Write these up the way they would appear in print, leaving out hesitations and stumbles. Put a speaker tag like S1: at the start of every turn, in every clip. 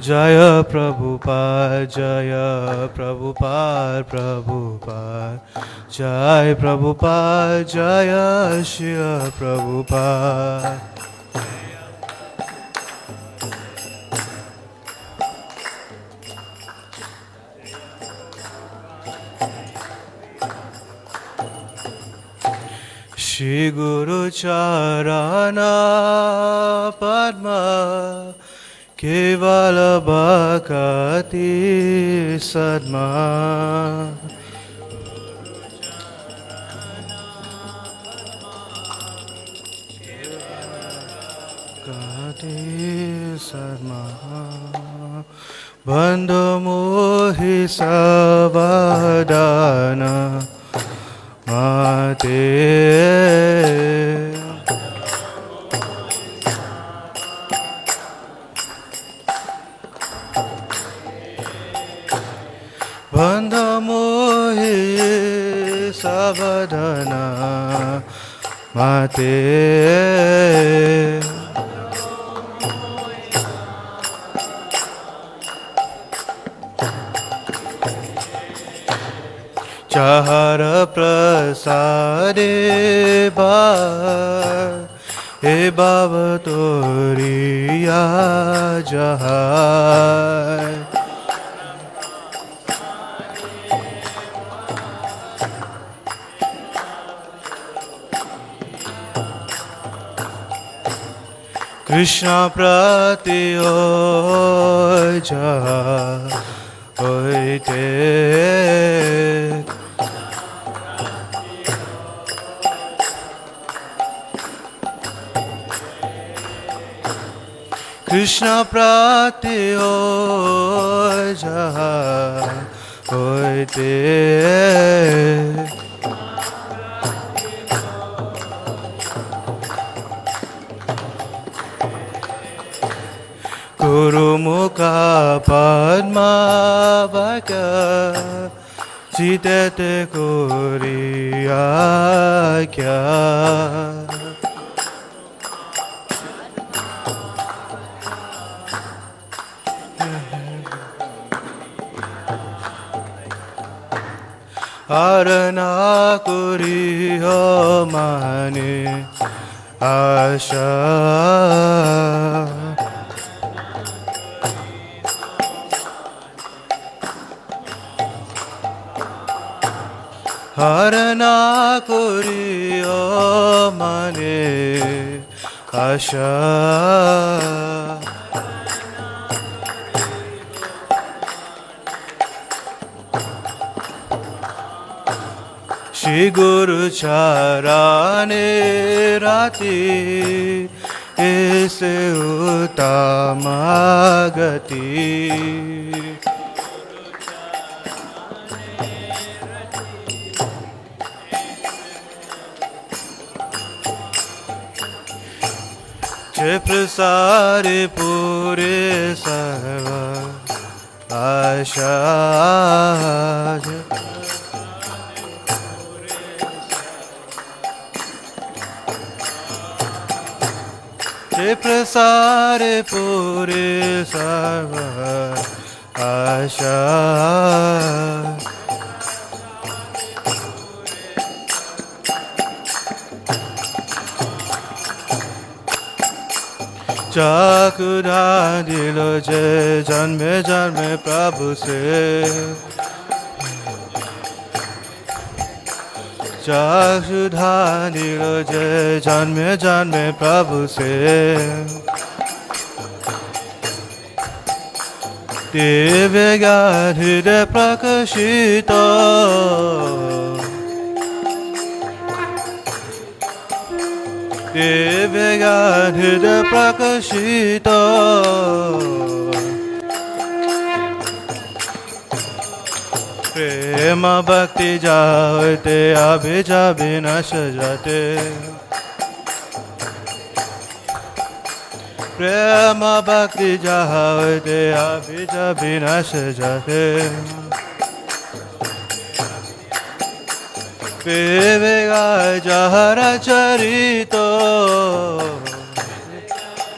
S1: Jaya Prabhupada, Jaya Prabhupada, Prabhupada, Jai Prabhupada, Jaya Shri Prabhupada. Shri Guru Charana Padma Kevala Bhakati Sadma Bhakati Sadma Bandhu Mohi Savadana Mate Bandha mohi savadana mate Chahara prasade bar He bhava toriya jahai Krishna prati oi jahai hoite Krishna prati oi jahai hoite Guru Mukha Padma Vakya Chitete Kuriya Kya Arana Kuriya Mane Asha Harana Kuriya Mane Asha Shri Guru Charane Rati Ese Uttamagati Je prasare pure sarva asha Je prasare pure sarva asha Chakura दिलो जय जन्मे जन्मे प्रभु से चाकुरा दिलो जय जन्मे जन्मे प्रभु से दिव्य हृदय प्रकाशित दिव्य हृदय प्रकाशित प्रेम भक्ति जाते अभिजा विनाश जाते प्रेम भक्ति जाते अभिजा विनाश जाते विवेगा जहरा चरितो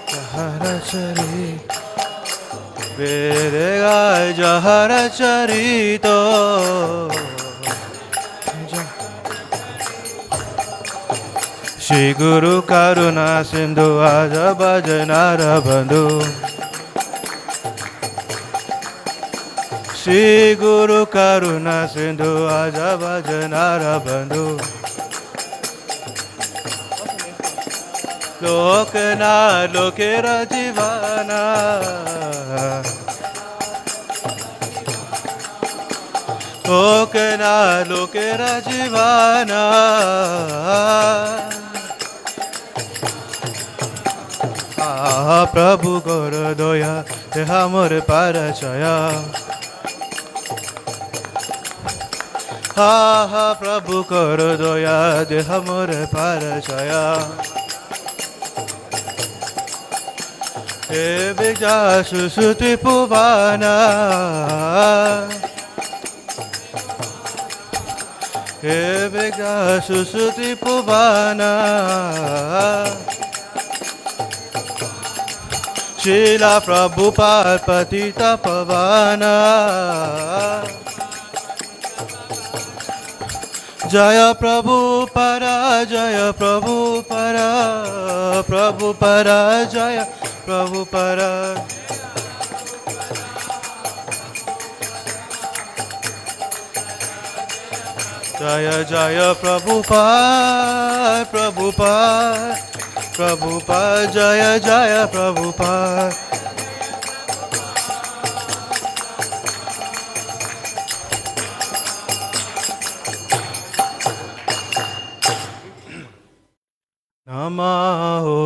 S1: जहरा चरितो বেদে গায় যাহার চরিত শ্রী গুরু করুণা সিন্ধু আজ ভজনার বন্ধু শ্রী গুরু করুণা সিন্ধু আজ ভজনার বন্ধু লোকনা লোকের জীবনা লোকনা লোকের জীবনা প্রভু কর দয়া দেহা মোর পরচয়া হা প্রভু কর দয়া দেহ মোর পরচয়া হে বিজা সুশ্রুতি পুবানা হে বিজা সুশ্রুতি পুবানা Srila Prabhupada Patita Pavana Jaya Prabhupada Jaya Prabhupada Prabhupada Jaya Prabhupada Jaya Jaya Prabhupada Prabhupada Prabhupada Jaya Jaya Prabhupada Namaho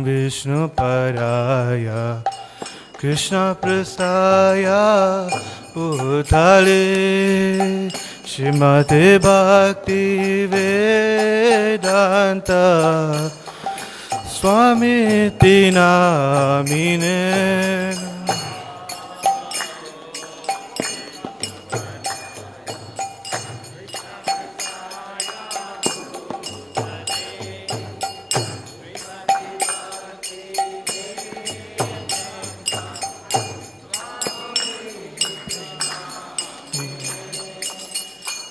S1: Vishnu Paraya Krishna Prasaya Bhutale Srimate Bhakti Vedanta Swami Tinamine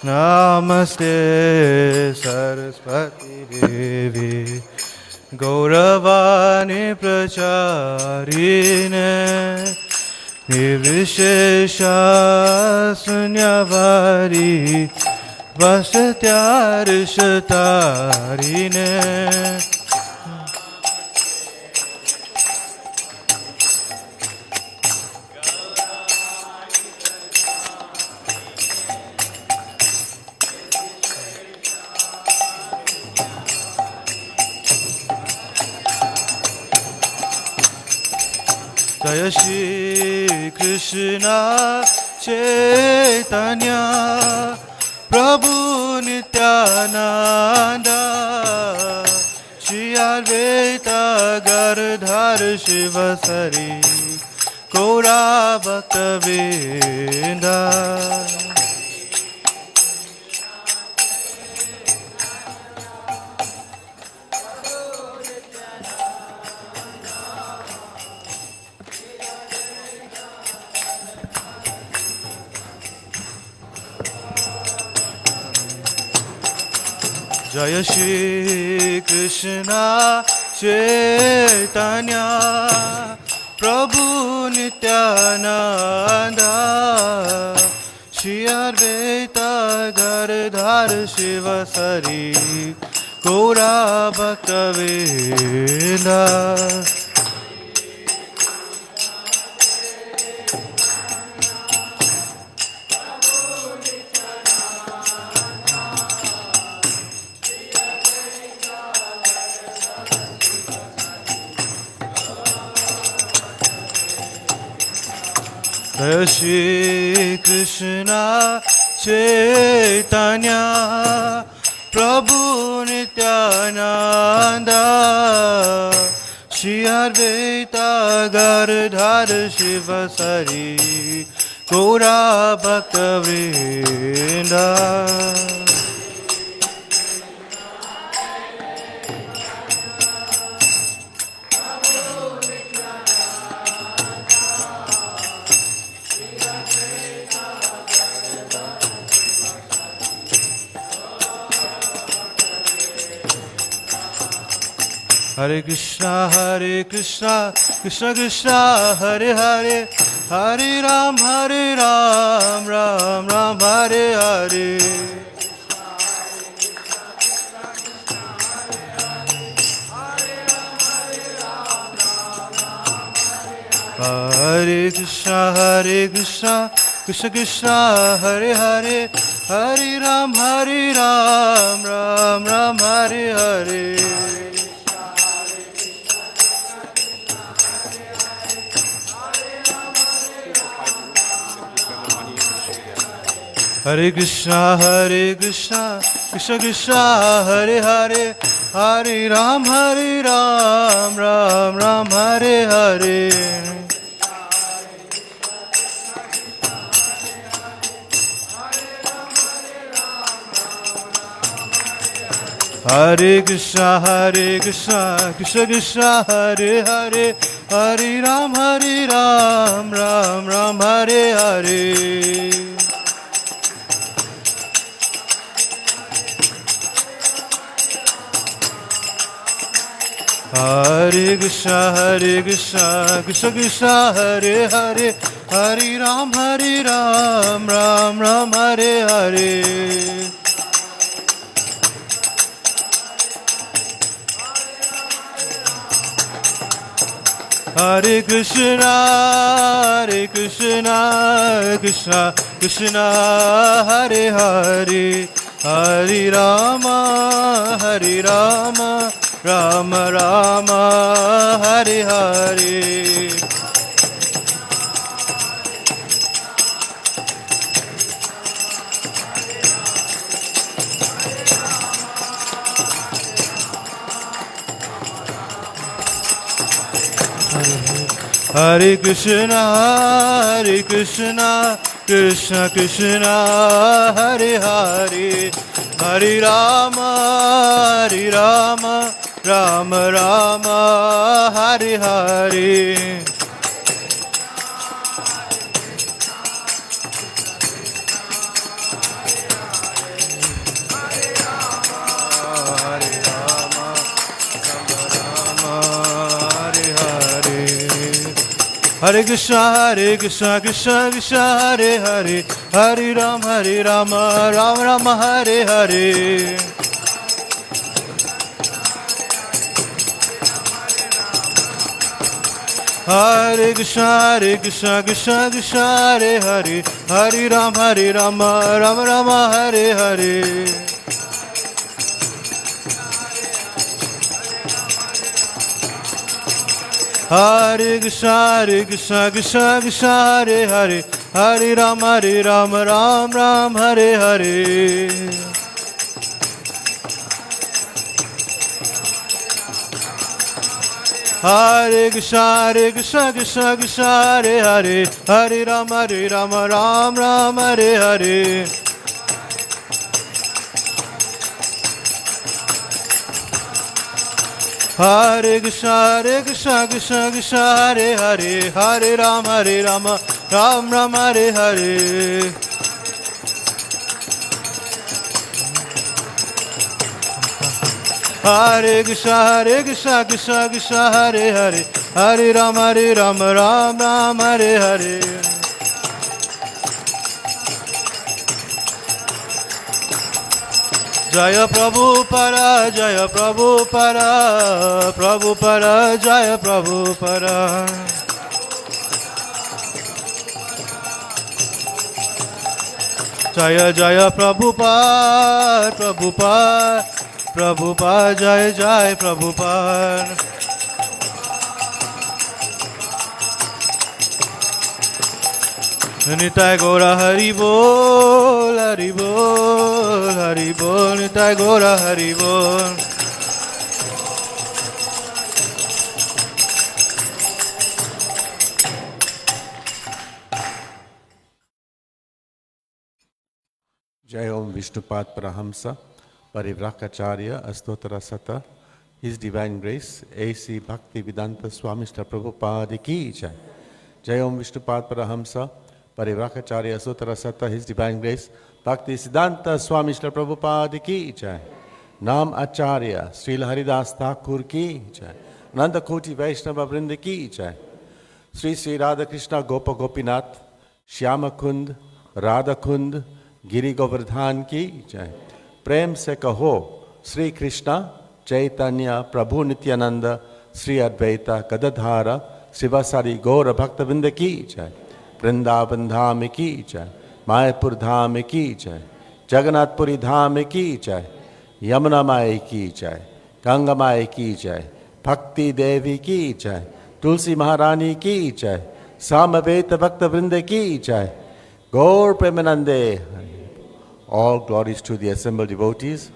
S1: Namaste Saraswati Devi Gauravani Pracharine Nirvishesha Sunyavari Vasatyarishtarine Jaya Shri Krishna Chaitanya Prabhu Nityananda Shri Advaita Gardhar Shivasari Gaura Bhaktavinda Jaya Shri Krishna Chaitanya Prabhu Nityananda Shri Advaita Gardhar Shivasari Gaura Bhaktavinda Jaya Shri Krishna Chaitanya Prabhu Nityananda Shri Advaita Gardhar Shivasari Gaura Bhaktavinda Hare Krishna, Krishna Krishna, Hare Hare, Hare Ram, Ram Ram, Hare Hare. Hare Krishna, Krishna Krishna, Hare Hare, Hare Ram, Ram Ram, Hare Hare. Hare Krishna, Krishna Krishna, Hare Hare, Hare Ram, Ram Ram, Hare Hare. Hare Krishna, Krishna Krishna, Hare Hare, Hare Ram, Ram Ram, Hare Hare. Hare Krishna, Krishna Krishna, Hare Hare, Hare Ram, Ram Ram, Hare Hare. Hare Krishna, Krishna Krishna, Hare Hare, Hare Rama, Rama Rama, Hare Hare. Hare Krishna, Krishna Krishna, Hare Hare, Hare Rama, Rama Rama, Hare Hare. Hare Krishna, Krishna Krishna, Hare Hare, Hare Rama, Rama Rama, Hare Hare. Hare Krishna, Krishna Krishna, Hare Hare, Hare Rama, Rama Rama, Hare Hare. Hare Krishna, Krishna Krishna, Hare Hare, Hare Rama, Ram Ram, Hare Hare. Hare Krishna, Krishna Hare Hare, Hare Rama, Ram Ram, Hare Hare. Hare Krishna, Krishna Hare Hare, Hare Rama, Ram Ram, Hare Hare. Hare Krishna, Krishna Hare Hare, Hare Rama, Ram Ram, Hare Hare. Jaya Prabhupada, Jaya Prabhupada, Prabhupada, Jaya Prabhupada. Jaya Jaya Prabhupada, Prabhupada, Prabhupada, Jaya Jaya Prabhupada. Nitai Gora Hari Bol, Hari Bol, Hari Bol, Nitai Gora Hari Bol.
S2: Jai Om Vishnupad Parahamsa, Parivrakacharya, Astotra Sata, His Divine Grace, A.C. Bhakti Vedanta Swami Srila Prabhupada Ki Jai. Jai Om Vishnupad Parahamsa, Parivrakacharya, Astotra Sata, His Divine Grace, Bhakti Siddhanta Swami Srila Prabhupada Ki Jai. नाम आचार्य श्रील हरिदास ठाकुर की जय, नंद कोटि वैष्णव वृंद की जय, श्री श्री राधा कृष्ण गोप गोपीनाथ श्याम कुंद राधा कुंद गिरि गोवर्धन की जय। प्रेम से कहो श्री कृष्ण चैतन्य प्रभु नित्यानंद श्री अद्वैत गदाधर शिवासारी गौर भक्तवृंद की जय। वृंदावन धाम की जय, मायापुर धाम की जय, जगन्नाथपुरी धाम की जय, यमुना माई की जय, गंगा माई की जय, भक्ति देवी की जय, तुलसी महारानी की जय, सामवेद भक्त वृंद की जय, गौर प्रेमानंदे। All glories to the assembled devotees.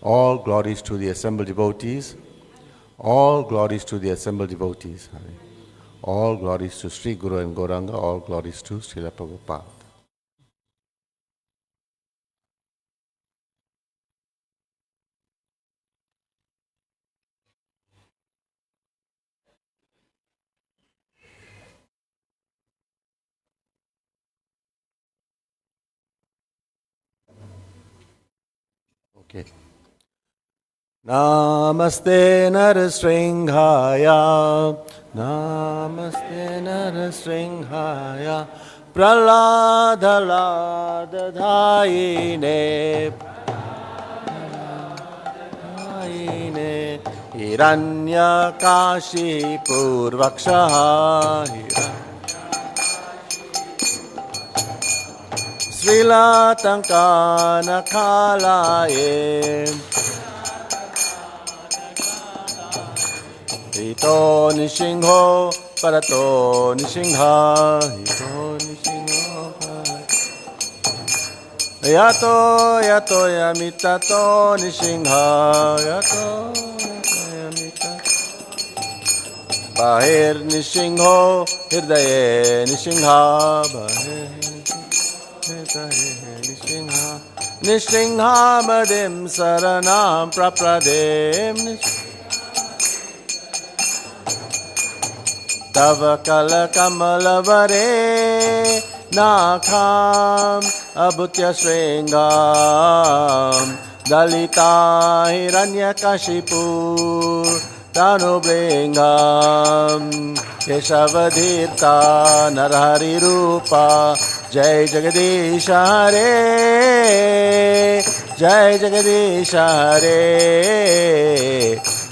S2: All glories to the assembled devotees. All glories to the assembled devotees. All glories to Sri Guru and Gauranga. All glories to Srila Prabhupada. Okay. Namaste Narasringhaya, Namaste Narasringhaya, Praladhaladadhayine, Hiranyakashipurvakshaha, Srilatankanakalaye, Hito Nishingho Parato Nishingha, Hito Nishingho Yato Yato Yamitato Nishingha, Yato Yamitato Bahir Nishingho Hirdaye Nishingha, Bahir Nishingha Nishingha Madim Saranam Prapradim Tava Kala Kamalavare Nakham Abhutya Sringam Dalita Hiranyakashipur Tanubringam Keshavadhirta Narhari Rupa Jai Jagadish Hare Jai Jagadish Hare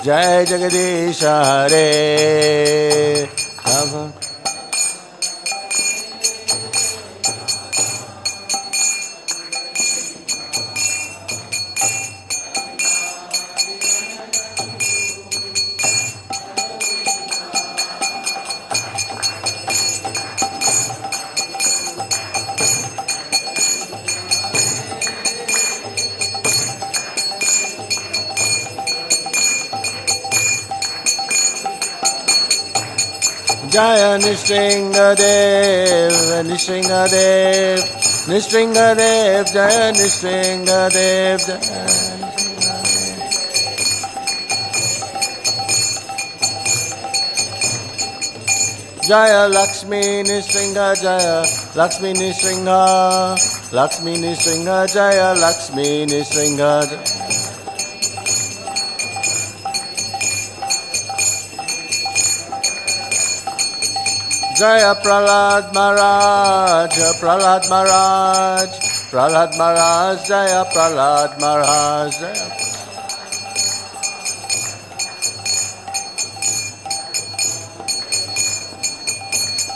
S2: Jai Jagadish Hare Tava Jaya Nishringadev, Nishringadev, Nishringadev, Jaya Nishringadev, Jaya Nishringadev. Jaya Lakshmi Nishringa, Jaya Lakshmi Nishringa, Lakshmi Nishringa, Jaya Lakshmi Nishringa. Jaya Prahlad Maharaj, Prahlad Maharaj, Prahlad Maharaj, Jaya Prahlad Maharaj, Jaya.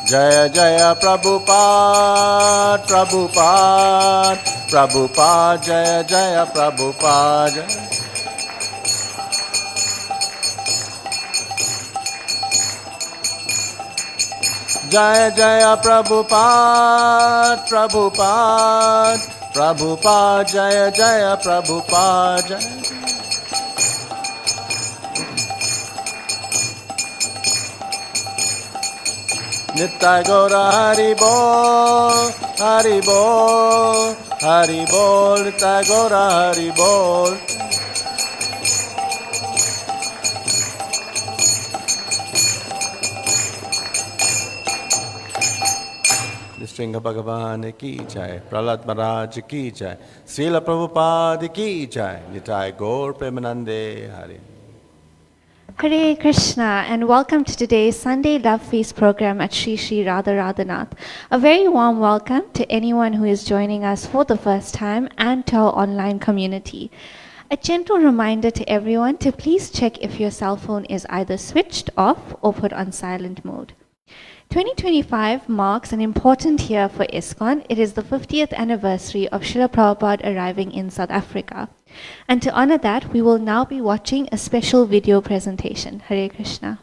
S2: Jaya Jaya Prabhupada, Prabhupada, Prabhupada, Jaya Jaya Prabhupada. Jaya Jaya Prabhupada, Prabhupada, Prabhupada, Jaya Jaya Prabhupada. Nitya Gaura Hari Bol, Hari Bol, Hari Bol, Nitya Gaura Hari Bol. Sringa Bhagavan ki jai, Prahlad Maharaj ki jai, Srila Prabhupada ki jai, Nitai Gaur Premanande Hari.
S3: Hare Krishna and welcome to today's Sunday Love Feast program at Sri Sri Radha Radhanath. A very warm welcome to anyone who is joining us for the first time and to our online community. A gentle reminder to everyone to please check if your cell phone is either switched off or put on silent mode. 2025 marks an important year for ISKCON. It is the 50th anniversary of Srila Prabhupada arriving in South Africa. And to honor that, we will now be watching a special video presentation. Hare Krishna.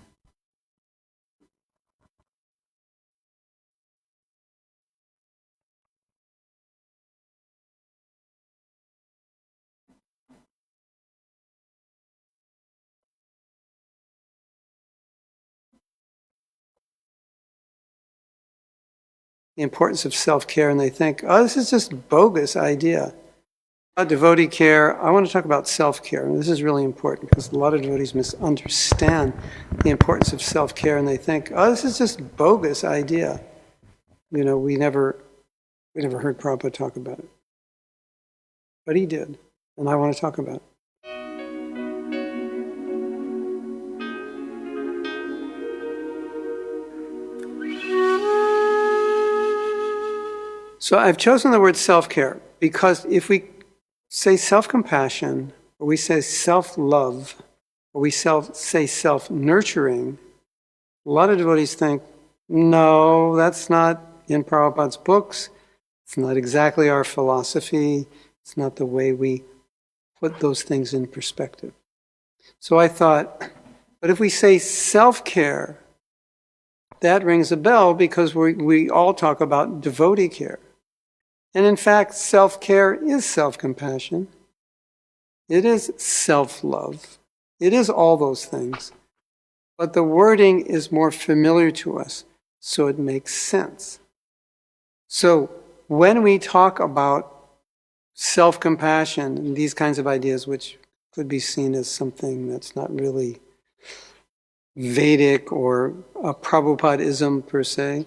S4: The importance of self-care, and they think, oh, this is just a bogus idea. About devotee care, I want to talk about self-care, and this is really important because a lot of devotees misunderstand the importance of self-care, and they think, oh, this is just a bogus idea. You know, we never heard Prabhupada talk about it. But he did, and I want to talk about it. So I've chosen the word self-care because if we say self-compassion, or we say self-love, or we say self-nurturing, a lot of devotees think, no, that's not in Prabhupada's books. It's not exactly our philosophy. It's not the way we put those things in perspective. So I thought, but if we say self-care, that rings a bell because we all talk about devotee care. And in fact, self-care is self-compassion. It is self-love. It is all those things. But the wording is more familiar to us, so it makes sense. So when we talk about self-compassion and these kinds of ideas, which could be seen as something that's not really Vedic or a Prabhupadism per se,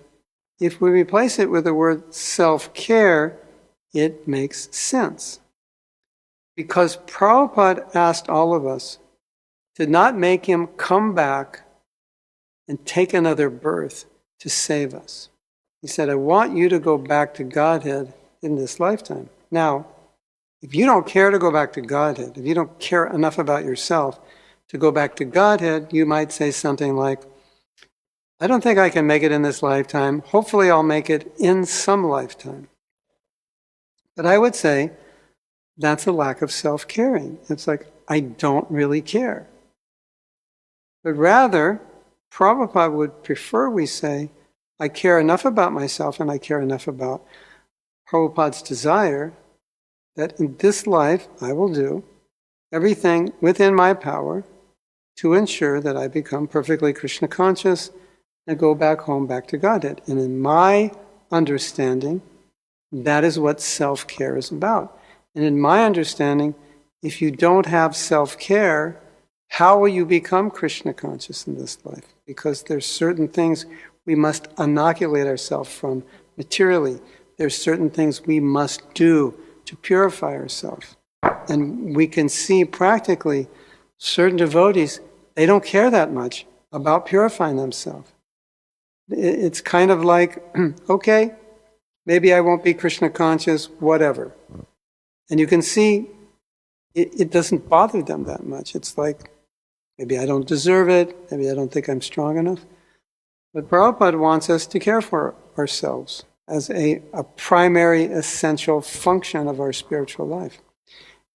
S4: if we replace it with the word self-care, it makes sense. Because Prabhupada asked all of us to not make him come back and take another birth to save us. He said, I want you to go back to Godhead in this lifetime. Now, if you don't care to go back to Godhead, if you don't care enough about yourself to go back to Godhead, you might say something like, I don't think I can make it in this lifetime. Hopefully I'll make it in some lifetime. But I would say that's a lack of self-caring. It's like, I don't really care. But rather, Prabhupada would prefer we say, I care enough about myself and I care enough about Prabhupada's desire that in this life I will do everything within my power to ensure that I become perfectly Krishna conscious and go back home, back to Godhead. And in my understanding, that is what self-care is about. And in my understanding, if you don't have self-care, how will you become Krishna conscious in this life? Because there's certain things we must inoculate ourselves from materially. There's certain things we must do to purify ourselves. And we can see practically certain devotees, they don't care that much about purifying themselves. It's kind of like, okay, maybe I won't be Krishna conscious, whatever. And you can see it doesn't bother them that much. It's like, maybe I don't deserve it, maybe I don't think I'm strong enough. But Prabhupada wants us to care for ourselves as a primary essential function of our spiritual life.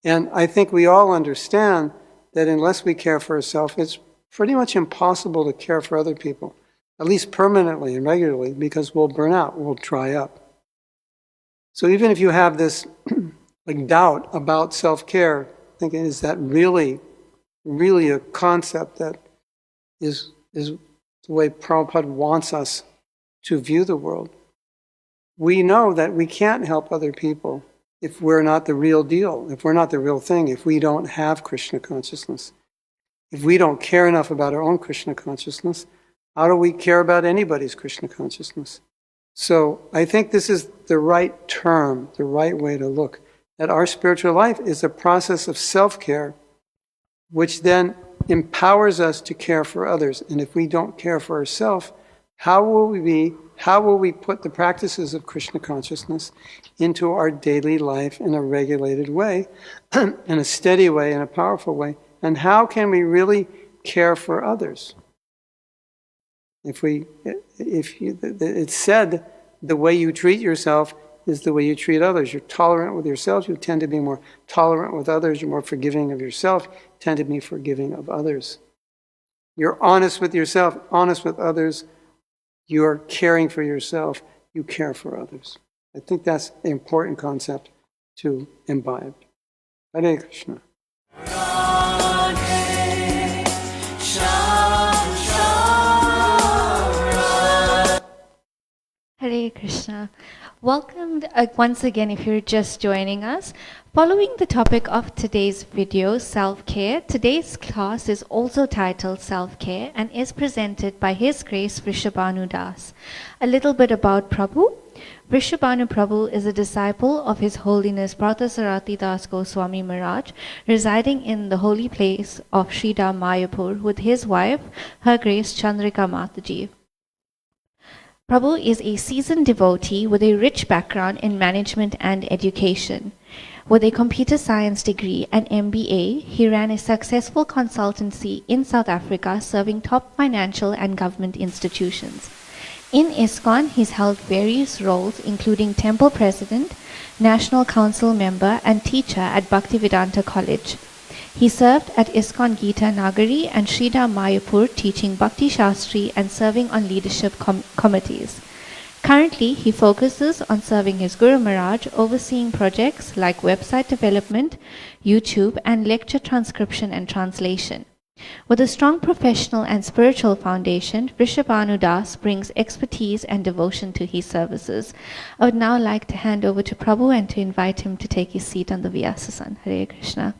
S4: And I think we all understand that unless we care for ourselves, it's pretty much impossible to care for other people, at least permanently and regularly, because we'll burn out, we'll dry up. So even if you have this like doubt about self-care, thinking, is that really a concept that is the way Prabhupada wants us to view the world? We know that we can't help other people if we're not the real deal, if we're not the real thing, if we don't have Krishna consciousness. If we don't care enough about our own Krishna consciousness, how do we care about anybody's Krishna consciousness? So I think this is the right term, the right way to look, that our spiritual life is a process of self-care, which then empowers us to care for others. And if we don't care for ourselves, how will we put the practices of Krishna consciousness into our daily life in a regulated way, in a steady way, in a powerful way? And how can we really care for others? It's said, the way you treat yourself is the way you treat others. You're tolerant with yourself, you tend to be more tolerant with others. You're more forgiving of yourself, you tend to be forgiving of others. You're honest with yourself, honest with others. You're caring for yourself, you care for others. I think that's an important concept to imbibe. Hare Krishna.
S3: Hare Krishna. Welcome once again if you're just joining us. Following the topic of today's video, self-care, today's class is also titled Self-Care and is presented by His Grace Vrsabhanu Das. A little bit about Prabhu. Vrsabhanu Prabhu is a disciple of His Holiness Parthasarathi Das Goswami Maharaj, residing in the holy place of Sridham Mayapur with his wife, Her Grace Chandrika Mataji. Prabhu is a seasoned devotee with a rich background in management and education. With a computer science degree and MBA, he ran a successful consultancy in South Africa serving top financial and government institutions. In ISKCON, he's held various roles including temple president, national council member and teacher at Bhaktivedanta College. He served at ISKCON Gita Nagari and Sridham Mayapur teaching Bhakti Shastri and serving on leadership committees. Currently, he focuses on serving his Guru Maharaj, overseeing projects like website development, YouTube, and lecture transcription and translation. With a strong professional and spiritual foundation, Vrsabhanu Das brings expertise and devotion to his services. I would now like to hand over to Prabhu and to invite him to take his seat on the Vyasasan. Hare Krishna.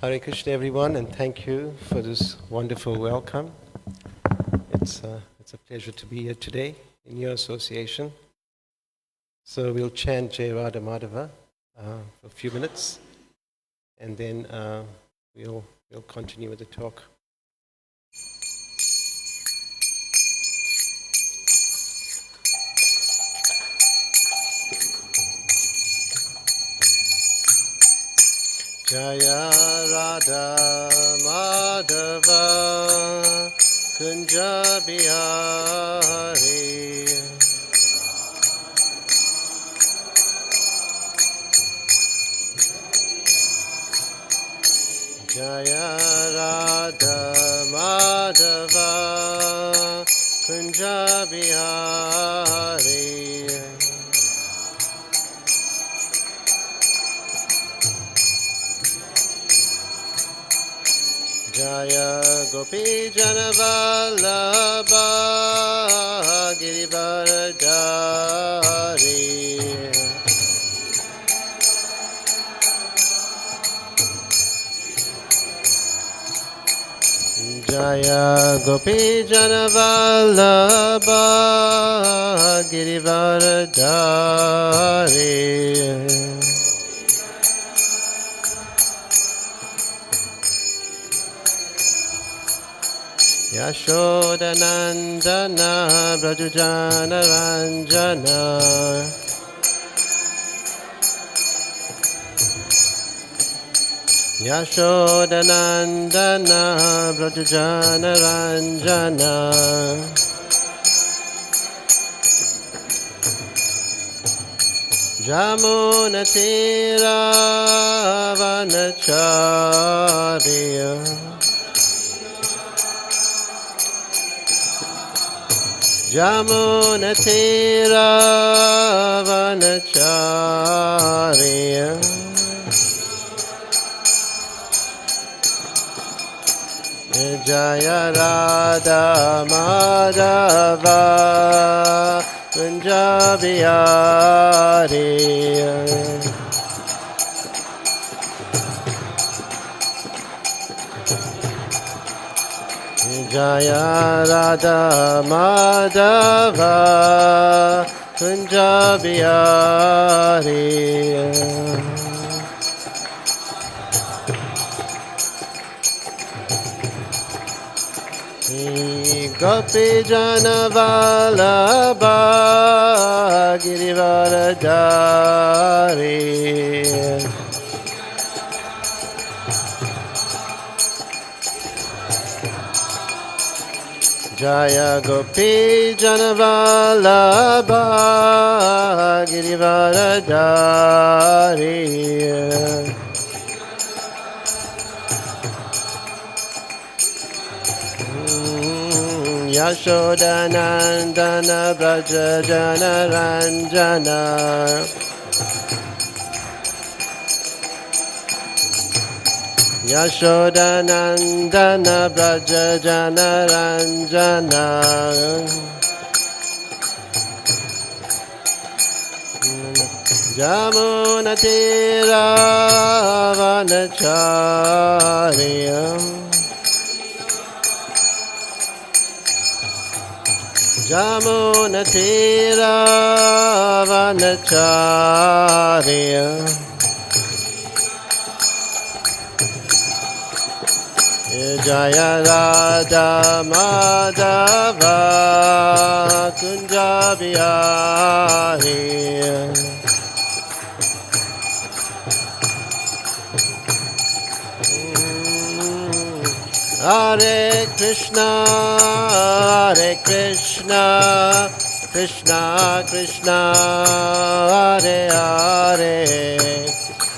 S5: Hare Krishna, everyone, and thank you for this wonderful welcome. It's a pleasure to be here today in your association. So we'll chant Jai Radha Madhava for a few minutes, and then we'll continue with the talk. Jaya Radha Madhava Kunja Bihari Jaya Radha Madhava Kunja Bihari Jaya Gopi Janavallabha Girivaradari Jaya Gopi Janavallabha Girivaradari Yashodanandana Brajujana Ranjana Yashodanandana Brajujana Ranjana Jamunatiravanacharya Jamunatiravanacharya Jaya Radha Madhava Kunjabiyari Jaya Radha Madhava Kunjabiyari Gopi Jana Vallabha Girivaradari Jaya Gopi Jana Vallabha Girivaradari Yashodanandana Braja Jana Ranjana Yashodanandana Braja Jana Ranjana Jamunatiravanacharya Jamunatiravanacharya Jaya Radha Madhava Kunjabiyari Hare Krishna, Hare Krishna, Krishna Krishna, Hare Hare,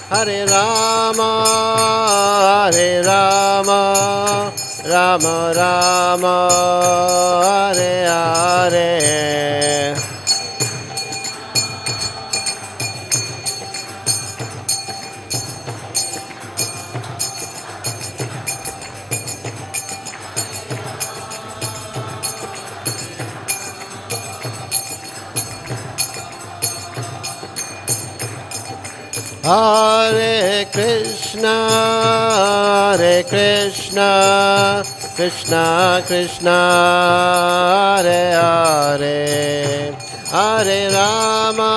S5: Hare Rama, Hare Rama, Rama Rama, Hare Hare. Hare Krishna, Hare Krishna, Krishna Krishna, Hare Hare, Hare Rama,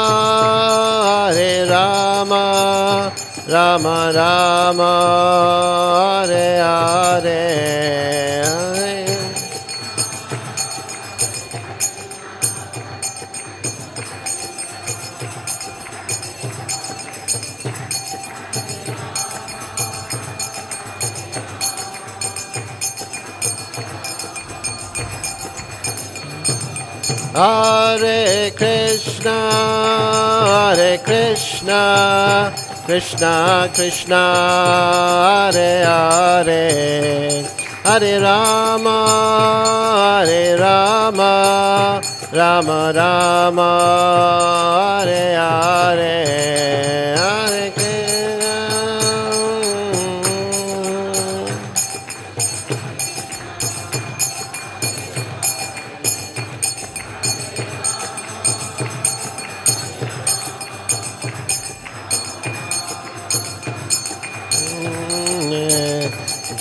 S5: Hare Rama, Rama Rama, Hare Hare. Hare Krishna, Hare Krishna, Krishna Krishna, Hare Hare, Hare Rama, Hare Rama, Rama Rama, Hare Hare, Hare Krishna.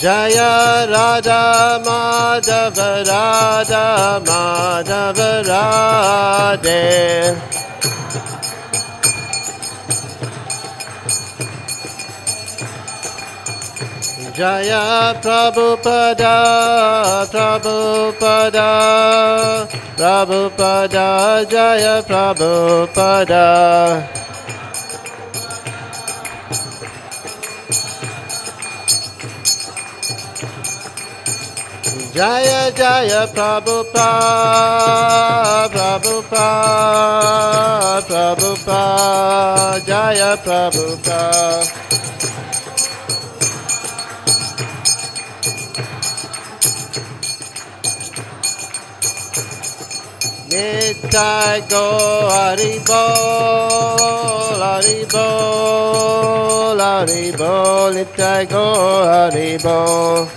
S5: Jaya Radha Madhava Radha Madhava Radhe Jaya Prabhupada Prabhupada Prabhupada Jaya Prabhupada Jaya Jaya Prabhupada, Prabhupada, Prabhupada, Jaya Prabhupada. Nitai go Haribol, Haribol, Haribol, Nitai go Haribol.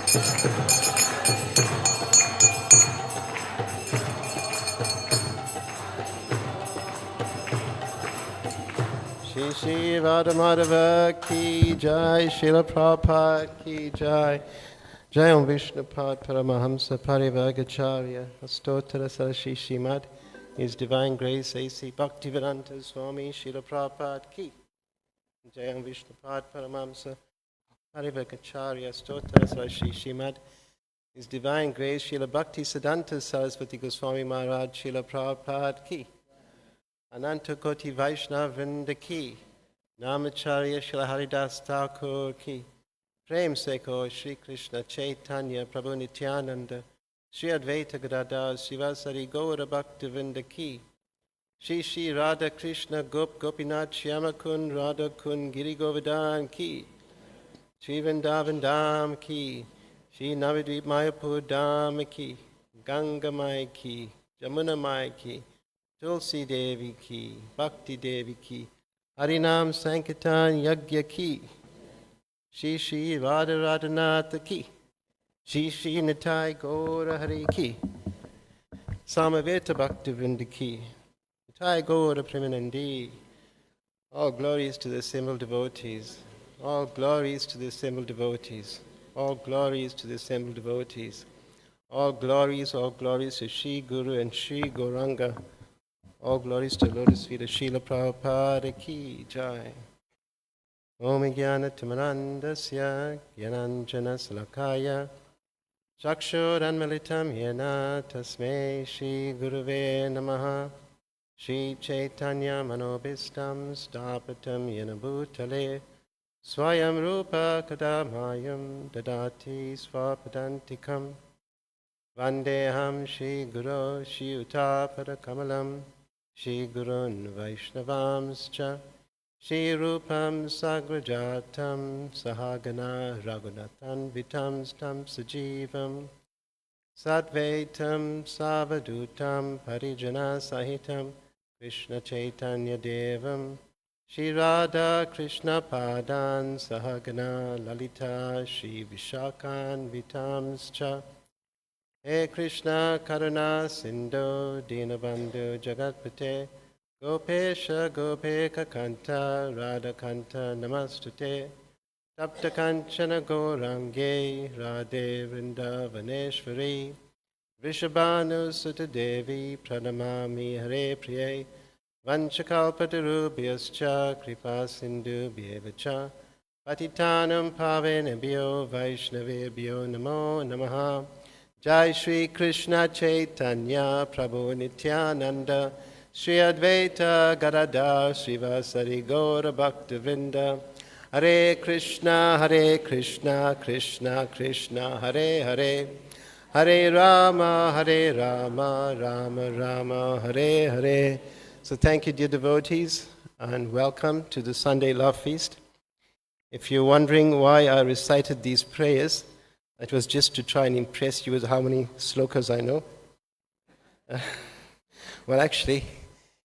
S5: Shri Shri Radha Madhava ki jai, Srila Prabhupada ki jai. Jai Om Vishnupad Paramahamsa Parivagacharya Astottara Sarashi Srimad His Divine Grace A.C. Bhaktivedanta Swami Srila Prabhupada ki. Jai Om Vishnupad Paramahamsa Parivagacharya Astottara Sarashi Srimad His Divine Grace Srila Bhakti Siddhanta Saraswati Goswami Maharaj Srila Prabhupada ki. Ananta Koti Vaishnava Vrinda ki. Namacharya Srila Haridas Thakur ki. Prem Seko Shri Krishna Chaitanya Prabhu Nityananda Shri Advaita Gadadhar Srivasari Gaura Bhaktivinda ki. Shri Shri Radha Krishna Gopinath Shyamakun Radha Kun Giri Govardhan ki. Shri Vrindavan Dham ki. Shri Navadvip Mayapur Dham ki. Ganga Mai ki. Jamuna Mai ki. Tulsi Devi ki. Bhakti Devi ki. Harinam Sankirtan Yagya ki. Shri Shri Radha Radhanath ki. Shri Shri Nitai Gaura Hari ki. Samaveta Bhaktivinda ki. Nitai Gaura Premanandi. All glories to the assembled devotees. All glories to the assembled devotees. All glories to the assembled devotees. All glories to Shri Guru and Shri Gauranga. All glories to Lotus feet of Srila Prabhupada ki jai. Om Jnana-timarandasya Jnananjana-salakaya Chakshuranmilitam Yena Tasmei Shri Guruve Namaha Shri Chaitanya Manobhistam Stapatam Yena Bhutale Swayam Rupa Kadamayam Dadati Swapadantikam Vandeham Shri Guru Shri Utapada Kamalam Shri Gurun Vaishnavamscha Shri Rupam Sagrajatam Sahagana Raghunathan Vitam Stam Sajivam Sadvaitam Savadutam Parijana Sahitam Krishna Chaitanya Devam Shri Radha Krishna Padan Sahagana Lalita Shri Vishakan Vitamscha He Krishna Karuna Sindhu Dinabandhu Jagatpate Gopesha Gopeka Kanta Radha Kanta Namastute Tapta Kanchana Gaurange Radhe Vrindavaneshwari Vrsabhanu Sutta Devi Pranamami Hare Priye Vanchakalpatarubhyascha Kripa Sindhu Bhyevacha Patitanam Pavenebhyo Vaishnavebhyo Namo Namaha Jai Shri Krishna Chaitanya Prabhu Nityananda Shri Advaita Gadadhar Srivasari Gaura Bhaktivinoda Hare Krishna Krishna Krishna Hare Hare Hare Rama Rama Rama Hare Hare. So thank you, dear devotees, and welcome to the Sunday Love Feast. If you're wondering why I recited these prayers, it was just to try and impress you with how many slokas I know. Well, actually,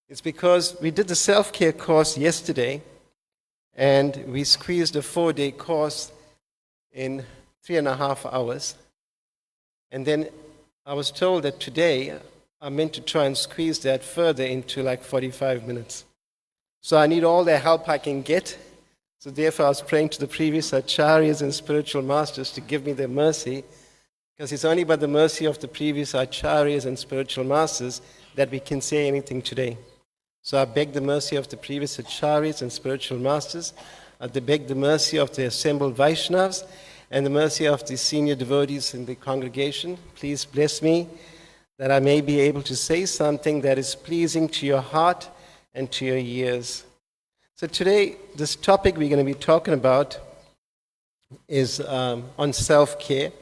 S5: it's because we did the self-care course yesterday, and we squeezed a 4-day course in 3.5 hours. And then I was told that today I'm meant to try and squeeze that further into like 45 minutes. So I need all the help I can get. So therefore I was praying to the previous acharyas and spiritual masters to give me their mercy, because it's only by the mercy of the previous acharyas and spiritual masters that we can say anything today. So I beg the mercy of the previous acharyas and spiritual masters. I beg the mercy of the assembled Vaishnavas and the mercy of the senior devotees in the congregation. Please bless me that I may be able to say something that is pleasing to your heart and to your ears. So today, this topic we're going to be talking about is on self-care.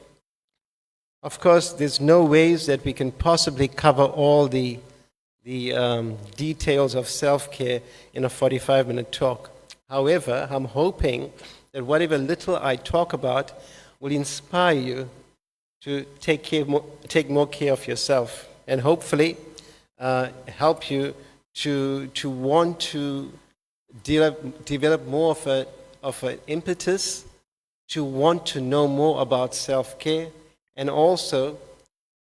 S5: Of course, there's no ways that we can possibly cover all the details of self-care in a 45-minute talk. However, I'm hoping that whatever little I talk about will inspire you to take more care of yourself, and hopefully help you to want to develop more of an impetus to want to know more about self-care, and also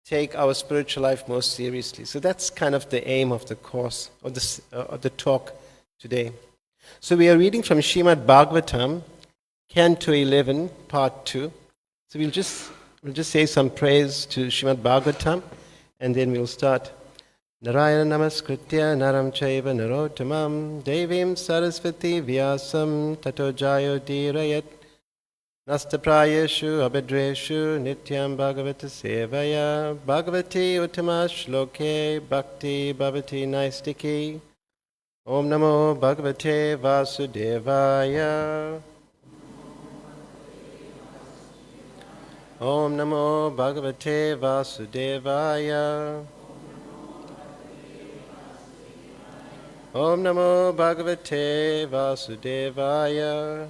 S5: take our spiritual life more seriously. So that's kind of the aim of the course, of the talk today. So we are reading from Srimad Bhagavatam, Canto 11, Part 2. So we'll just say some praise to Srimad Bhagavatam, and then we'll start. Narayana namaskritya naram chaiva narottamam devim sarasvati vyasam tato jayo dirayat nastaprayeshu abhadreshu nityam bhagavata sevaya bhagavati uttama shloke bhakti bhavati naistiki Om namo bhagavate vasudevaya Om namo bhagavate vasudevaya Om namo bhagavate vasudevaya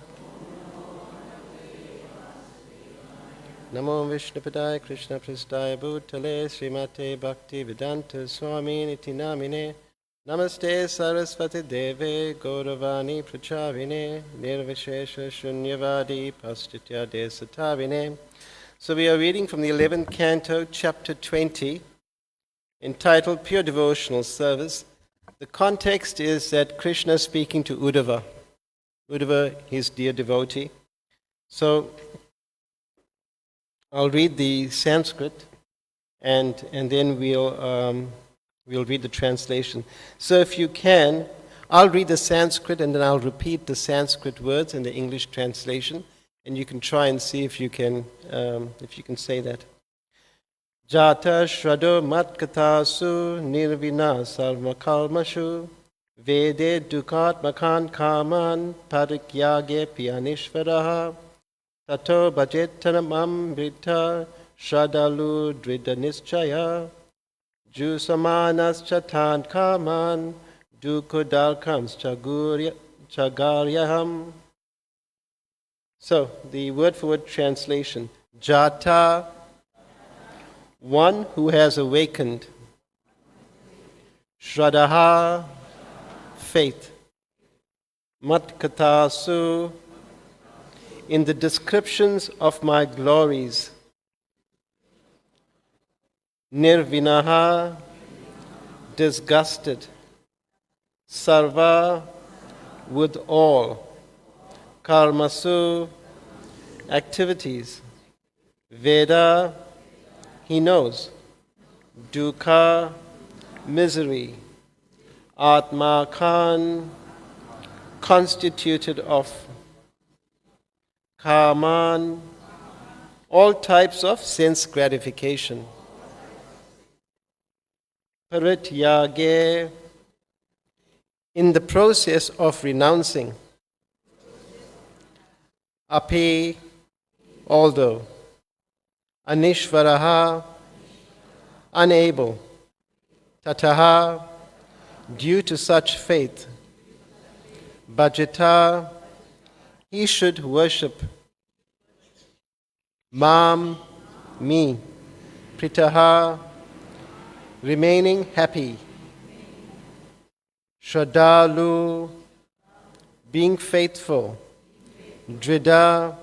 S5: Namo Vishnupadaya Krishna Prasthaya Bhutale Srimate Bhakti Vedanta Swami Niti Namine Namaste Saraswati Deve Gauravani Prachavine Nirvishesha Shunyavadi Pastitya Desatavine. So we are reading from the 11th canto, chapter 20, entitled Pure Devotional Service. The context is that Krishna is speaking to Uddhava. Uddhava, his dear devotee. So I'll read the Sanskrit, and then we'll read the translation. So if you can, I'll read the Sanskrit, and then I'll repeat the Sanskrit words in the English translation, and you can try and see if you can say that. Jata Shrado Matkatasu Nirvina Sarvakalmashu Vede Dukat Makan Kaman Parikyage Piyanishvaraha Tato Bhajetanam Amrita Shadalu Drida Nischaya Jusamanas Chatan Kaman Dukodalkams Chagaryaham. So, the word-for-word translation. Jata, one who has awakened. Shraddha, faith. Matkatasu, in the descriptions of my glories. Nirvinaha, disgusted. Sarva, with all. Karmasu, activities. Veda, he knows. Dukkha, misery. Atma Khan, constituted of. Kaman, all types of sense gratification. Parityage, in the process of renouncing. Api, although. Anishvaraha, unable. Tataha, due to such faith. Bhajita, he should worship. Mam, me. Pritaha, remaining happy. Shraddhalu, being faithful. Drida,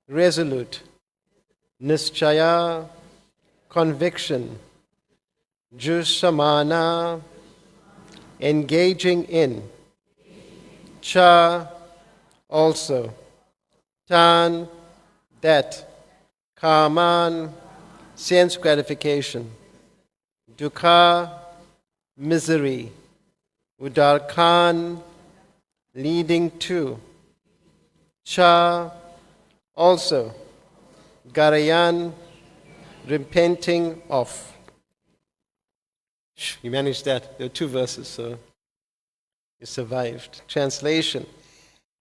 S5: resolute. Nischaya, conviction. Jusamana, engaging in. Cha, also. Tan, that. Kaman, sense gratification. Dukkha, misery. Udarkan, leading to. Cha, also. Garayan, repenting of. You managed that. There were 2 verses, so you survived. Translation.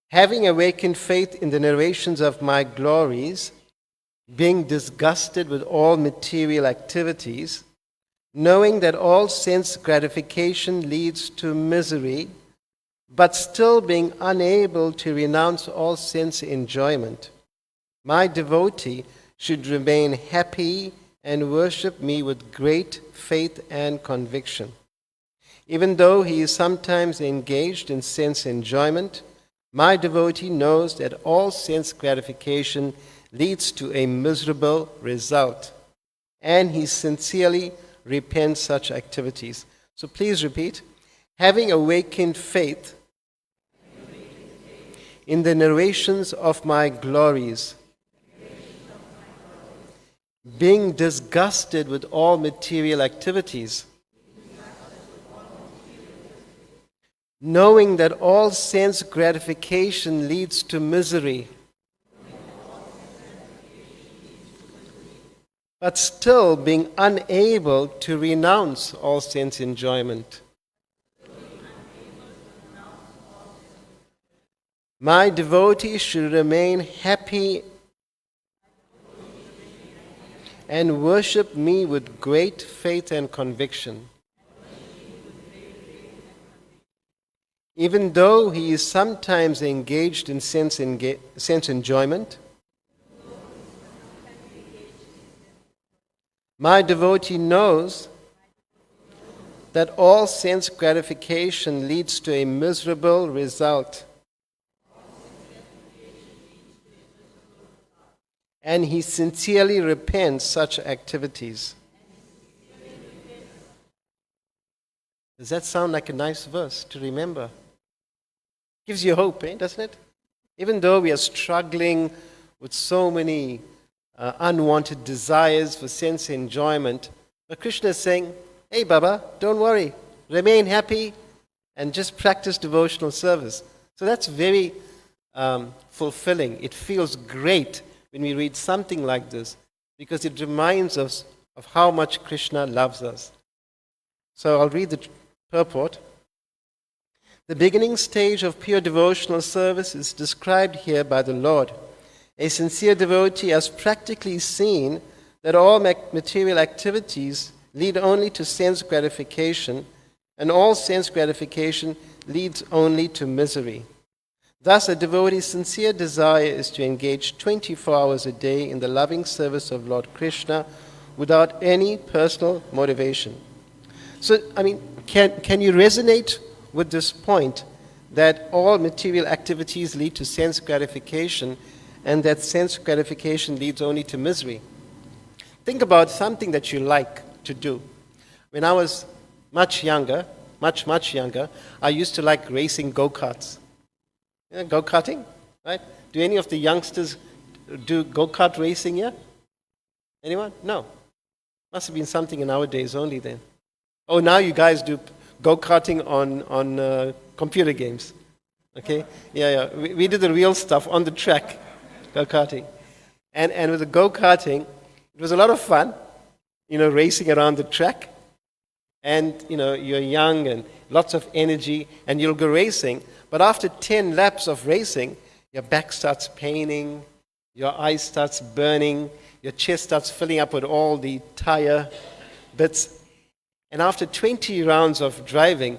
S5: Having awakened faith in the narrations of my glories, being disgusted with all material activities, knowing that all sense gratification leads to misery, but still being unable to renounce all sense enjoyment. My devotee should remain happy and worship me with great faith and conviction. Even though he is sometimes engaged in sense enjoyment, my devotee knows that all sense gratification leads to a miserable result, and he sincerely repents such activities. So please repeat. Having awakened faith in the narrations of my glories, being disgusted with all material activities, knowing that all sense gratification leads to misery, but still being unable to renounce all sense enjoyment. My devotee should remain happy and worship me with great faith and conviction. Even though he is sometimes engaged in sense enjoyment, my devotee knows that all sense gratification leads to a miserable result, and he sincerely repents such activities. Does that sound like a nice verse to remember? Gives you hope, doesn't it? Even though we are struggling with so many unwanted desires for sense enjoyment, but Krishna is saying, hey Baba, don't worry, remain happy and just practice devotional service. So that's very fulfilling. It feels great when we read something like this, because it reminds us of how much Krishna loves us. So I'll read the purport. The beginning stage of pure devotional service is described here by the Lord. A sincere devotee has practically seen that all material activities lead only to sense gratification, and all sense gratification leads only to misery. Thus, a devotee's sincere desire is to engage 24 hours a day in the loving service of Lord Krishna without any personal motivation. So, can you resonate with this point that all material activities lead to sense gratification and that sense gratification leads only to misery? Think about something that you like to do. When I was much younger, I used to like racing go-karts. Go-karting, right? Do any of the youngsters do go-kart racing here? Anyone? No. Must have been something in our days only then. Oh, now you guys do go-karting on computer games. Okay? Yeah. We did the real stuff on the track, go-karting. And with the go-karting, it was a lot of fun, racing around the track. And, you're young and lots of energy, and you'll go racing. But after 10 laps of racing, your back starts paining, your eyes starts burning, your chest starts filling up with all the tire bits. And after 20 rounds of driving,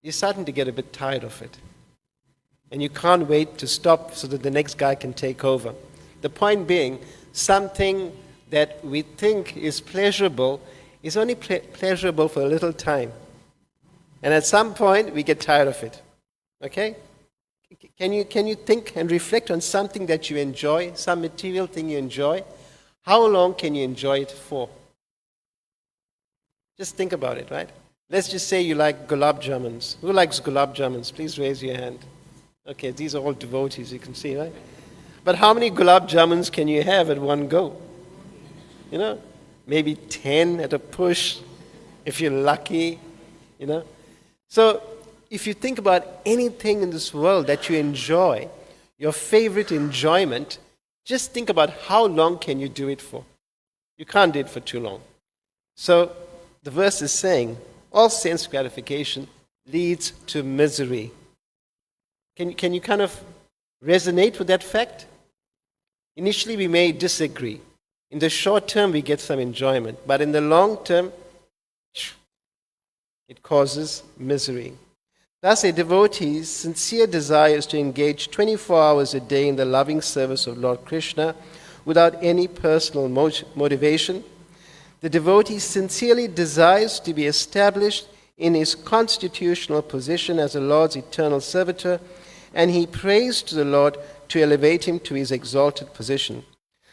S5: you're starting to get a bit tired of it. And you can't wait to stop so that the next guy can take over. The point being, something that we think is pleasurable is only pleasurable for a little time. And at some point, we get tired of it. Okay? Can you think and reflect on something that you enjoy, some material thing you enjoy? How long can you enjoy it for? Just think about it, right? Let's just say you like gulab jamuns. Who likes gulab jamuns? Please raise your hand. Okay, these are all devotees, you can see, right? But how many gulab jamuns can you have at one go? Maybe 10 at a push, if you're lucky, So, if you think about anything in this world that you enjoy, your favorite enjoyment, just think about how long can you do it for. You can't do it for too long. So, the verse is saying, all sense gratification leads to misery. Can you kind of resonate with that fact? Initially, we may disagree. In the short term, we get some enjoyment, but in the long term, it causes misery. Thus, a devotee's sincere desire is to engage 24 hours a day in the loving service of Lord Krishna without any personal motivation. The devotee sincerely desires to be established in his constitutional position as the Lord's eternal servitor, and he prays to the Lord to elevate him to his exalted position.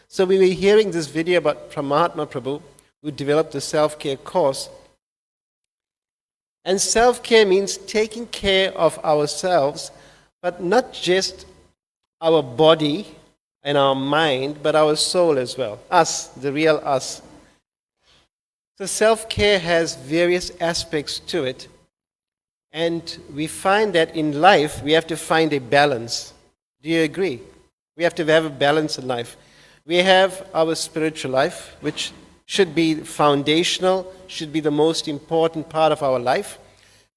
S5: So we were hearing this video from Mahatma Prabhu, who developed the self-care course. And self-care means taking care of ourselves, but not just our body and our mind, but our soul as well. Us, the real us. So self-care has various aspects to it. And we find that in life, we have to find a balance. Do you agree? We have to have a balance in life. We have our spiritual life, which should be foundational, should be the most important part of our life.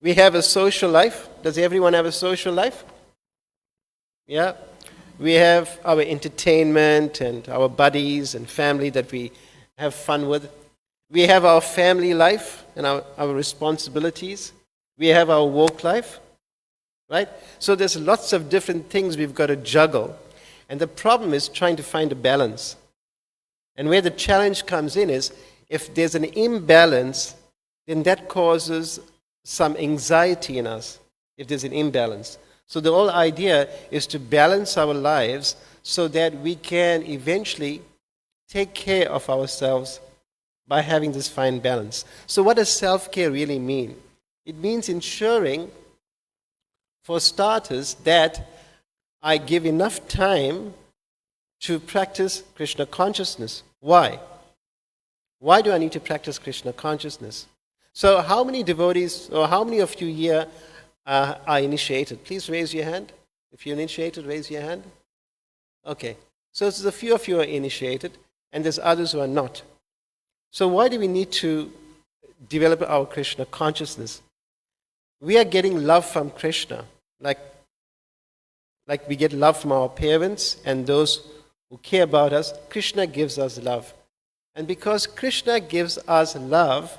S5: We have a social life. Does everyone have a social life? Yeah. We have our entertainment and our buddies and family that we have fun with. We have our family life and our responsibilities. We have our work life, right? So there's lots of different things we've got to juggle. And the problem is trying to find a balance. And where the challenge comes in is, if there's an imbalance, then that causes some anxiety in us, if there's an imbalance. So the whole idea is to balance our lives so that we can eventually take care of ourselves by having this fine balance. So what does self-care really mean? It means ensuring, for starters, that I give enough time to practice Krishna consciousness. Why? Why do I need to practice Krishna consciousness? So how many devotees, or how many of you here are initiated? Please raise your hand. If you're initiated, raise your hand. Okay. So there's a few of you are initiated, and there's others who are not. So why do we need to develop our Krishna consciousness? We are getting love from Krishna, like we get love from our parents and those who care about us. Krishna gives us love. And because Krishna gives us love,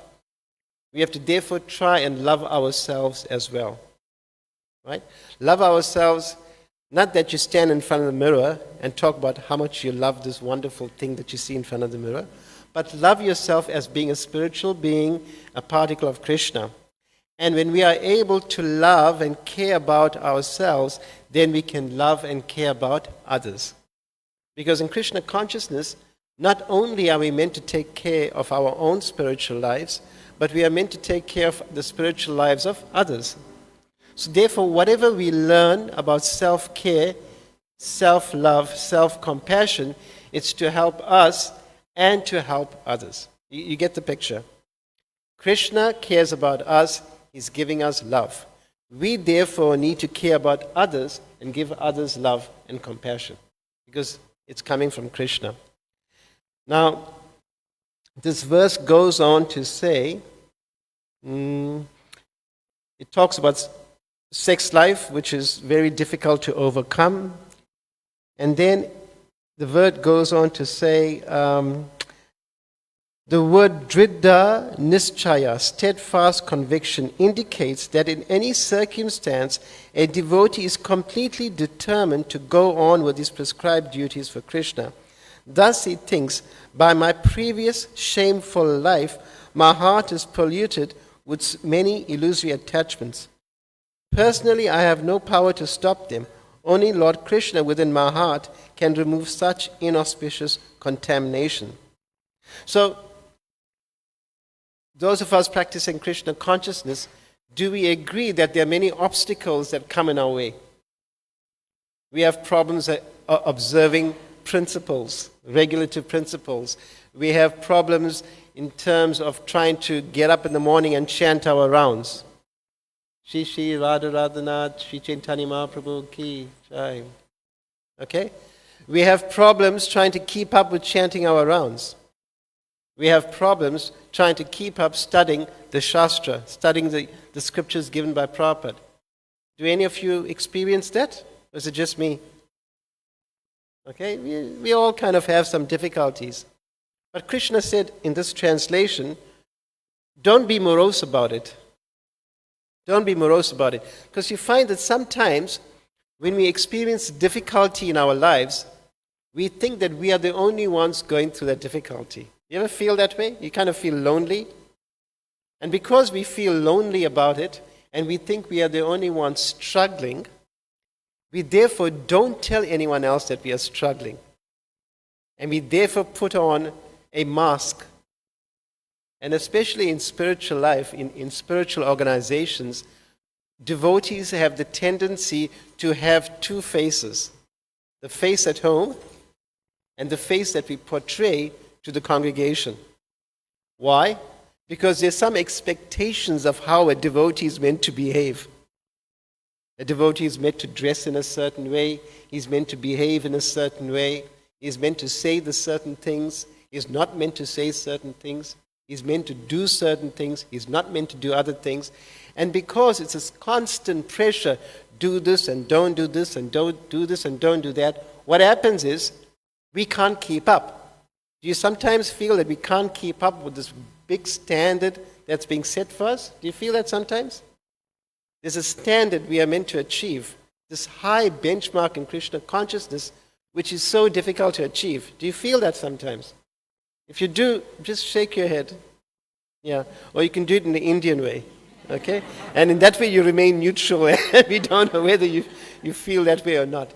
S5: we have to therefore try and love ourselves as well. Right? Love ourselves, not that you stand in front of the mirror and talk about how much you love this wonderful thing that you see in front of the mirror, but love yourself as being a spiritual being, a particle of Krishna. And when we are able to love and care about ourselves, then we can love and care about others. Because in Krishna consciousness, not only are we meant to take care of our own spiritual lives, but we are meant to take care of the spiritual lives of others. So therefore, whatever we learn about self-care, self-love, self-compassion, it's to help us and to help others. You get the picture? Krishna cares about us. He's giving us love. We therefore need to care about others and give others love and compassion, because it's coming from Krishna. Now, this verse goes on to say, it talks about sex life, which is very difficult to overcome. And then the word goes on to say, the word dridha nischaya, steadfast conviction, indicates that in any circumstance, a devotee is completely determined to go on with his prescribed duties for Krishna. Thus he thinks, by my previous shameful life, my heart is polluted with many illusory attachments. Personally, I have no power to stop them. Only Lord Krishna within my heart can remove such inauspicious contamination. So, those of us practicing Krishna consciousness, do we agree that there are many obstacles that come in our way? We have problems observing principles, regulative principles. We have problems in terms of trying to get up in the morning and chant our rounds. Shri Shri Radha Radhanath, Shri Chaitanya Mahaprabhu Ki Jai. Okay? We have problems trying to keep up with chanting our rounds. We have problems trying to keep up studying the Shastra, studying the scriptures given by Prabhupada. Do any of you experience that? Or is it just me? Okay? We all kind of have some difficulties. But Krishna said in this translation, don't be morose about it. Don't be morose about it. Because you find that sometimes when we experience difficulty in our lives, we think that we are the only ones going through that difficulty. You ever feel that way? You kind of feel lonely. And because we feel lonely about it, and we think we are the only ones struggling, we therefore don't tell anyone else that we are struggling. And we therefore put on a mask. And especially in spiritual life, in spiritual organizations, devotees have the tendency to have two faces. The face at home and the face that we portray to the congregation. Why? Because there's some expectations of how a devotee is meant to behave. A devotee is meant to dress in a certain way. He's meant to behave in a certain way. He's meant to say the certain things. He's not meant to say certain things. He's meant to do certain things. He's not meant to do other things. And because it's this constant pressure, do this and don't do this and don't do this and don't do that, what happens is we can't keep up. Do you sometimes feel that we can't keep up with this big standard that's being set for us? Do you feel that sometimes? There's a standard we are meant to achieve, this high benchmark in Krishna consciousness, which is so difficult to achieve. Do you feel that sometimes? If you do, just shake your head. Yeah, or you can do it in the Indian way, okay? And in that way you remain neutral and we don't know whether you feel that way or not.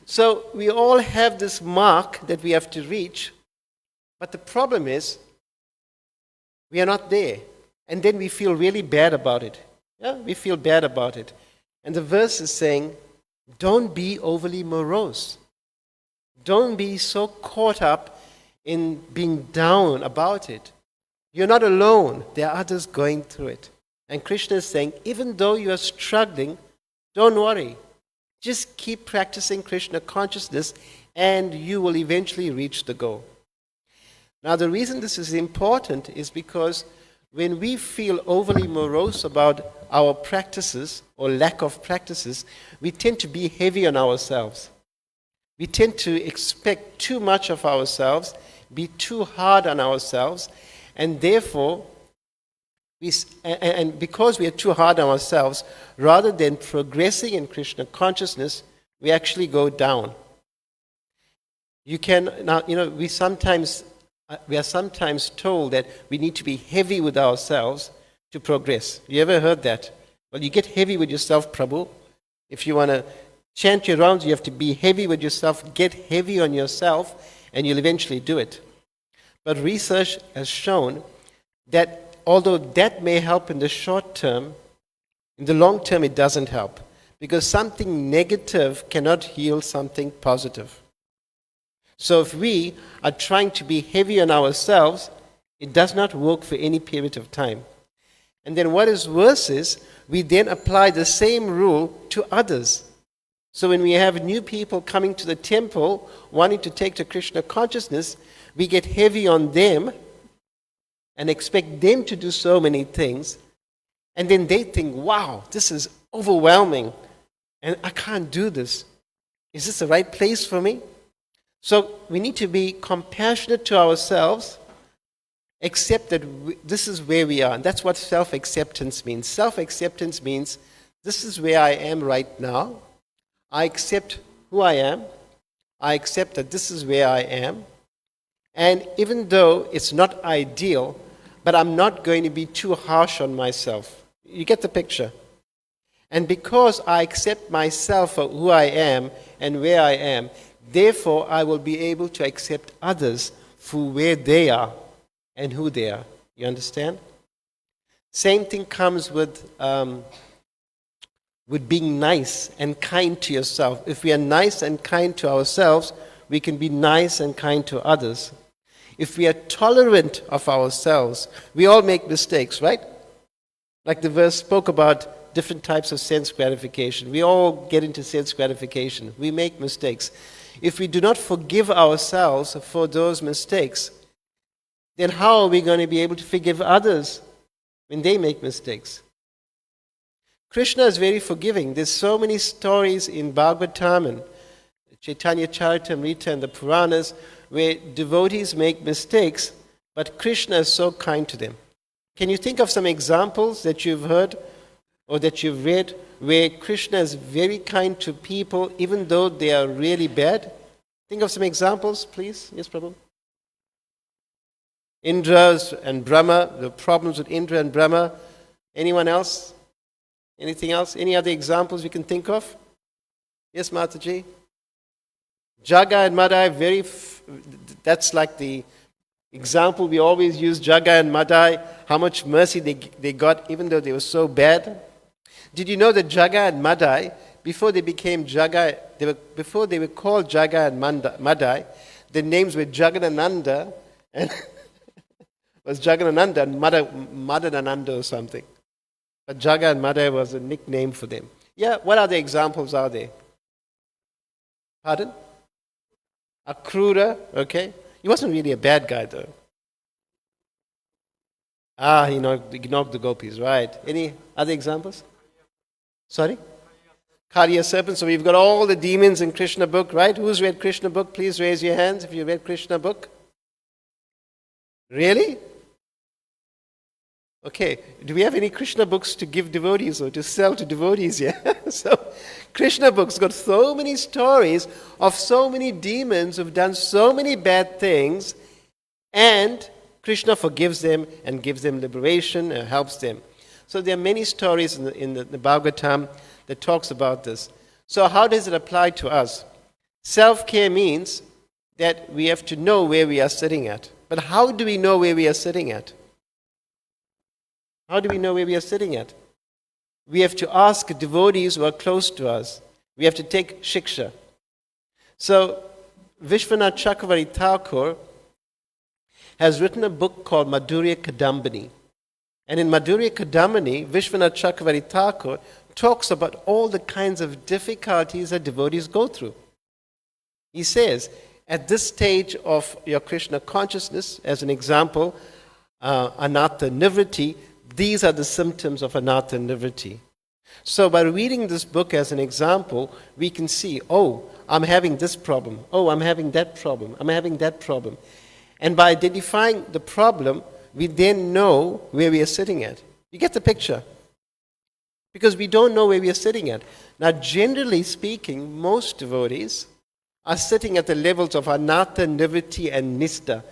S5: So we all have this mark that we have to reach, but the problem is we are not there. And then we feel really bad about it. Yeah, we feel bad about it. And the verse is saying, don't be overly morose. Don't be so caught up in being down about it. You're not alone. There are others going through it. And Krishna is saying, even though you are struggling, don't worry. Just keep practicing Krishna consciousness and you will eventually reach the goal. Now the reason this is important is because when we feel overly morose about our practices or lack of practices, we tend to be heavy on ourselves. We tend to expect too much of ourselves, be too hard on ourselves, and therefore, because we are too hard on ourselves, rather than progressing in Krishna consciousness, we actually go down. We are sometimes told that we need to be heavy with ourselves to progress. You ever heard that? Well, you get heavy with yourself, Prabhu. If you want to chant your rounds, you have to be heavy with yourself, get heavy on yourself, and you'll eventually do it. But research has shown that although that may help in the short term, in the long term it doesn't help. Because something negative cannot heal something positive. So if we are trying to be heavy on ourselves, it does not work for any period of time. And then what is worse is, we then apply the same rule to others. So when we have new people coming to the temple, wanting to take to Krishna consciousness, we get heavy on them and expect them to do so many things. And then they think, wow, this is overwhelming. And I can't do this. Is this the right place for me? So we need to be compassionate to ourselves, accept that this is where we are. And that's what self-acceptance means. Self-acceptance means this is where I am right now. I accept who I am. I accept that this is where I am. And even though it's not ideal, but I'm not going to be too harsh on myself. You get the picture? And because I accept myself for who I am and where I am, therefore I will be able to accept others for where they are and who they are. You understand? Same thing comes with being nice and kind to yourself. If we are nice and kind to ourselves, we can be nice and kind to others. If we are tolerant of ourselves, we all make mistakes, right? Like the verse spoke about different types of sense gratification. We all get into sense gratification. We make mistakes. If we do not forgive ourselves for those mistakes, then how are we going to be able to forgive others when they make mistakes? Krishna is very forgiving. There's so many stories in Bhagavatam and Chaitanya Charitamrita and the Puranas where devotees make mistakes but Krishna is so kind to them. Can you think of some examples that you've heard or that you've read where Krishna is very kind to people even though they are really bad? Think of some examples, please. Yes, Prabhu. Indra and Brahma, the problems with Indra and Brahma. Anyone else? Anything else? Any other examples we can think of? Yes, Mataji? Jaga and Madai, that's like the example we always use, Jaga and Madai, how much mercy they got even though they were so bad. Did you know that Jaga and Madai, before they became Jaga, before they were called Jaga and Madai, their names were Jaganananda and was Jaganananda and Madanananda or something. But Jaga and Madai was a nickname for them. Yeah, what other examples are there? Pardon? Akrura, okay. He wasn't really a bad guy though. He knocked the gopis, right. Any other examples? Sorry? Kaliya serpent. So we've got all the demons in Krishna book, right? Who's read Krishna book? Please raise your hands if you read Krishna book. Really? Okay. Do we have any Krishna books to give devotees or to sell to devotees here? So Krishna books got so many stories of so many demons who've done so many bad things, and Krishna forgives them and gives them liberation and helps them. So there are many stories in the Bhagavatam that talks about this. So how does it apply to us? Self-care means that we have to know where we are sitting at. But how do we know where we are sitting at? How do we know where we are sitting at? We have to ask devotees who are close to us. We have to take shiksha. So Vishwanath Chakravarti Thakur has written a book called Madhurya Kadambini. And in Madhurya Kadambini, Vishwanath Chakravarti Thakur talks about all the kinds of difficulties that devotees go through. He says, at this stage of your Krishna consciousness, as an example, Anartha Nivriti, these are the symptoms of Anartha Nivriti. So by reading this book as an example, we can see, oh, I'm having this problem. Oh, I'm having that problem. I'm having that problem. And by identifying the problem, we then know where we are sitting at. You get the picture? Because we don't know where we are sitting at. Now, generally speaking, most devotees are sitting at the levels of Anartha Nivriti and Nista.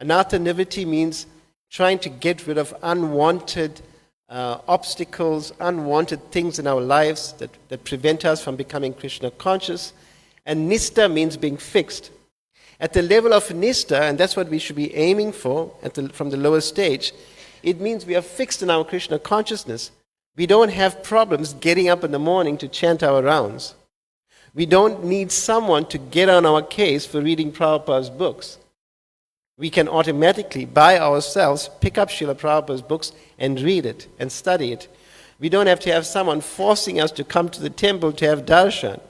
S5: Anartha Nivriti means trying to get rid of unwanted obstacles, unwanted things in our lives that prevent us from becoming Krishna conscious. And Nista means being fixed. At the level of Nista, and that's what we should be aiming for from the lower stage, it means we are fixed in our Krishna consciousness. We don't have problems getting up in the morning to chant our rounds. We don't need someone to get on our case for reading Prabhupada's books. We can automatically, by ourselves, pick up Srila Prabhupada's books and read it and study it. We don't have to have someone forcing us to come to the temple to have darshan.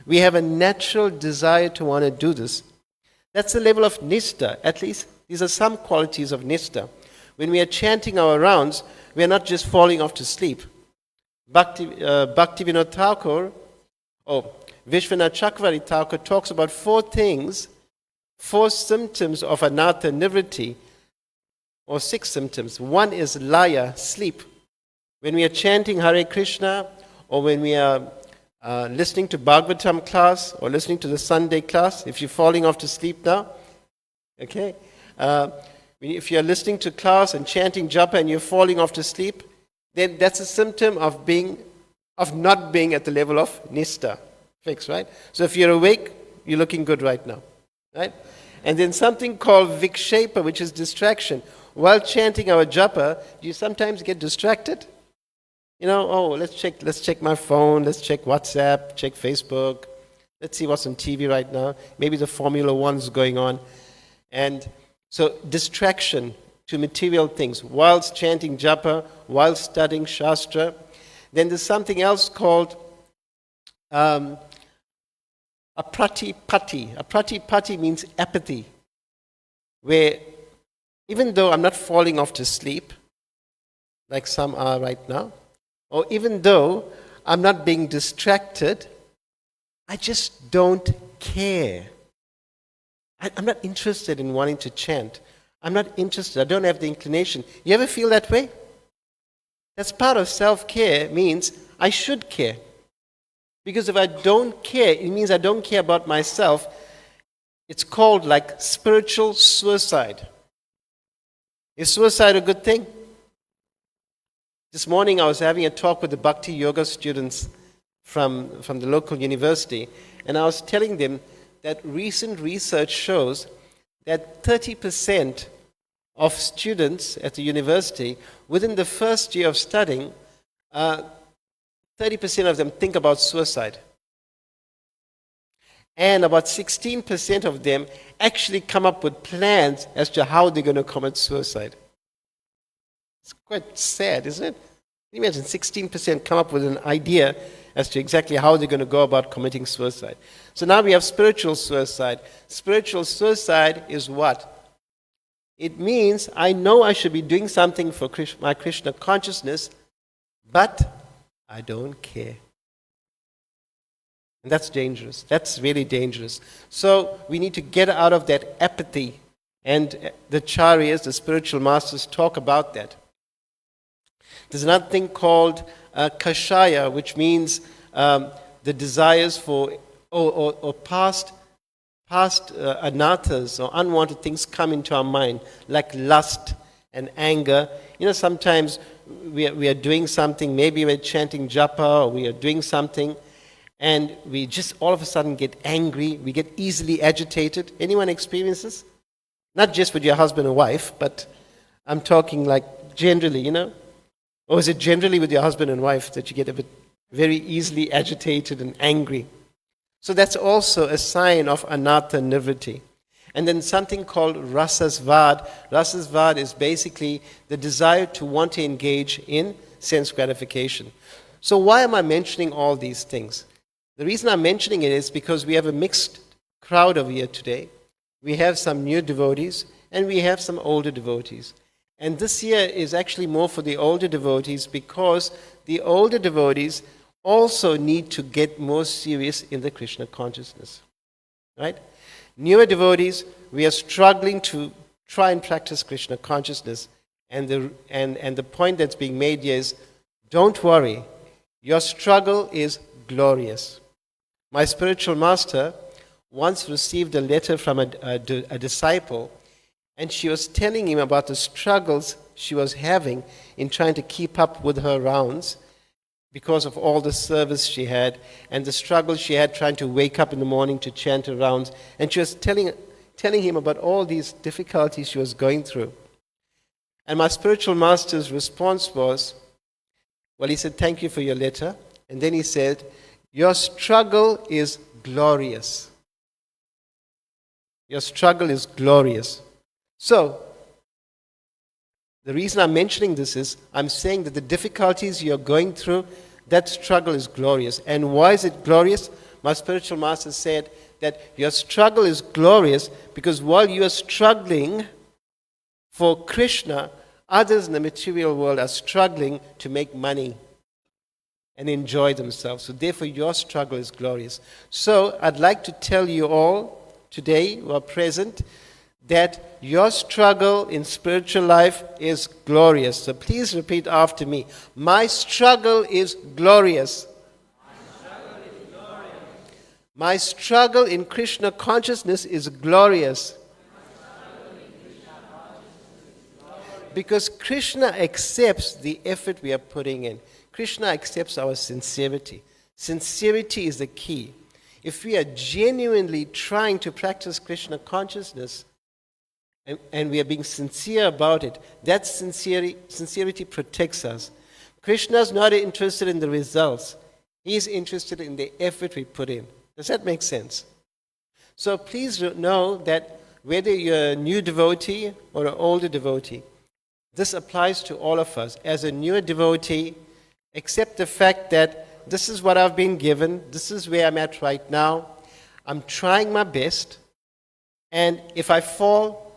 S5: We have a natural desire to want to do this. That's the level of Nista. At least these are some qualities of Nista. When we are chanting our rounds, we are not just falling off to sleep. Bhaktivinoda Thakur, Vishwanath Chakravarti Thakur talks about four symptoms of Anartha Nivriti, or 6 symptoms. One is laya, sleep. When we are chanting Hare Krishna, or when we are listening to Bhagavatam class, or listening to the Sunday class, if you're falling off to sleep now, okay? If you're listening to class and chanting japa and you're falling off to sleep, then that's a symptom of not being at the level of nista. Fixed, right? So if you're awake, you're looking good right now, right? And then something called vikshepa, which is distraction. While chanting our japa, do you sometimes get distracted? Let's check my phone, let's check WhatsApp, check Facebook, let's see what's on TV right now. Maybe the Formula 1 is going on. And so distraction to material things, whilst chanting japa, while studying shastra. Then there's something else called apratipati. Apratipati means apathy, where even though I'm not falling off to sleep, like some are right now, or even though I'm not being distracted, I just don't care. I'm not interested in wanting to chant. I'm not interested. I don't have the inclination. You ever feel that way? That's part of self-care, means I should care. Because if I don't care, it means I don't care about myself. It's called like spiritual suicide. Is suicide a good thing? This morning I was having a talk with the Bhakti Yoga students from the local university, and I was telling them that recent research shows that 30% of students at the university, within the first year of studying, 30% of them think about suicide. And about 16% of them actually come up with plans as to how they're going to commit suicide. It's quite sad, isn't it? Can you imagine 16% come up with an idea as to exactly how they're going to go about committing suicide. So now we have spiritual suicide. Spiritual suicide is what? It means I know I should be doing something for my Krishna consciousness, but I don't care. And that's dangerous. That's really dangerous. So we need to get out of that apathy. And the Charyas, the spiritual masters, talk about that. There's another thing called kashaya, which means the desires for, or past anathas or unwanted things come into our mind, like lust and anger. You know, sometimes we are doing something, maybe we're chanting japa, or we are doing something, and we just all of a sudden get angry, we get easily agitated. Anyone experience this? Not just with your husband or wife, but I'm talking like generally, you know? Or is it generally with your husband and wife that you get a bit very easily agitated and angry? So that's also a sign of anartha nivritti. And then something called rasasvad. Rasasvad is basically the desire to want to engage in sense gratification. So why am I mentioning all these things? The reason I'm mentioning it is because we have a mixed crowd over here today. We have some new devotees and we have some older devotees. And this year is actually more for the older devotees, because the older devotees also need to get more serious in the Krishna consciousness. Right? Newer devotees, we are struggling to try and practice Krishna consciousness. And the point that's being made here is, don't worry, your struggle is glorious. My spiritual master once received a letter from a disciple, and she was telling him about the struggles she was having in trying to keep up with her rounds because of all the service she had and the struggles she had trying to wake up in the morning to chant her rounds. And she was telling him about all these difficulties she was going through. And my spiritual master's response was, well, he said, thank you for your letter. And then he said, your struggle is glorious. Your struggle is glorious. So, the reason I'm mentioning this is, I'm saying that the difficulties you're going through, that struggle is glorious. And why is it glorious? My spiritual master said that your struggle is glorious because while you are struggling for Krishna, others in the material world are struggling to make money and enjoy themselves. So therefore your struggle is glorious. So I'd like to tell you all today who are present that your struggle in spiritual life is glorious. So please repeat after me. My struggle is glorious. My struggle in Krishna consciousness is glorious. Because Krishna accepts the effort we are putting in. Krishna accepts our sincerity. Sincerity is the key. If we are genuinely trying to practice Krishna consciousness, and we are being sincere about it, that sincerity protects us. Krishna is not interested in the results. He is interested in the effort we put in. Does that make sense? So please know that whether you're a new devotee or an older devotee, this applies to all of us. As a newer devotee, accept the fact that this is what I've been given, this is where I'm at right now, I'm trying my best, and if I fall,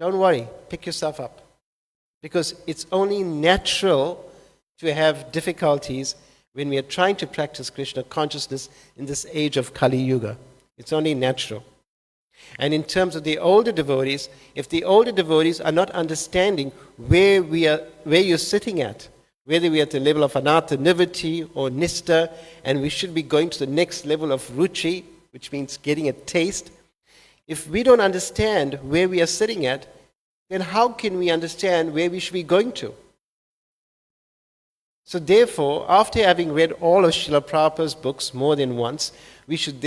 S5: don't worry, pick yourself up. Because it's only natural to have difficulties when we are trying to practice Krishna consciousness in this age of Kali Yuga. It's only natural. And in terms of the older devotees, if the older devotees are not understanding where you're sitting at, whether we're at the level of anatta, nivritti, or nista, and we should be going to the next level of ruchi, which means getting a taste. If we don't understand where we are sitting at, then how can we understand where we should be going to? So therefore, after having read all of Srila Prabhupada's books more than once, we should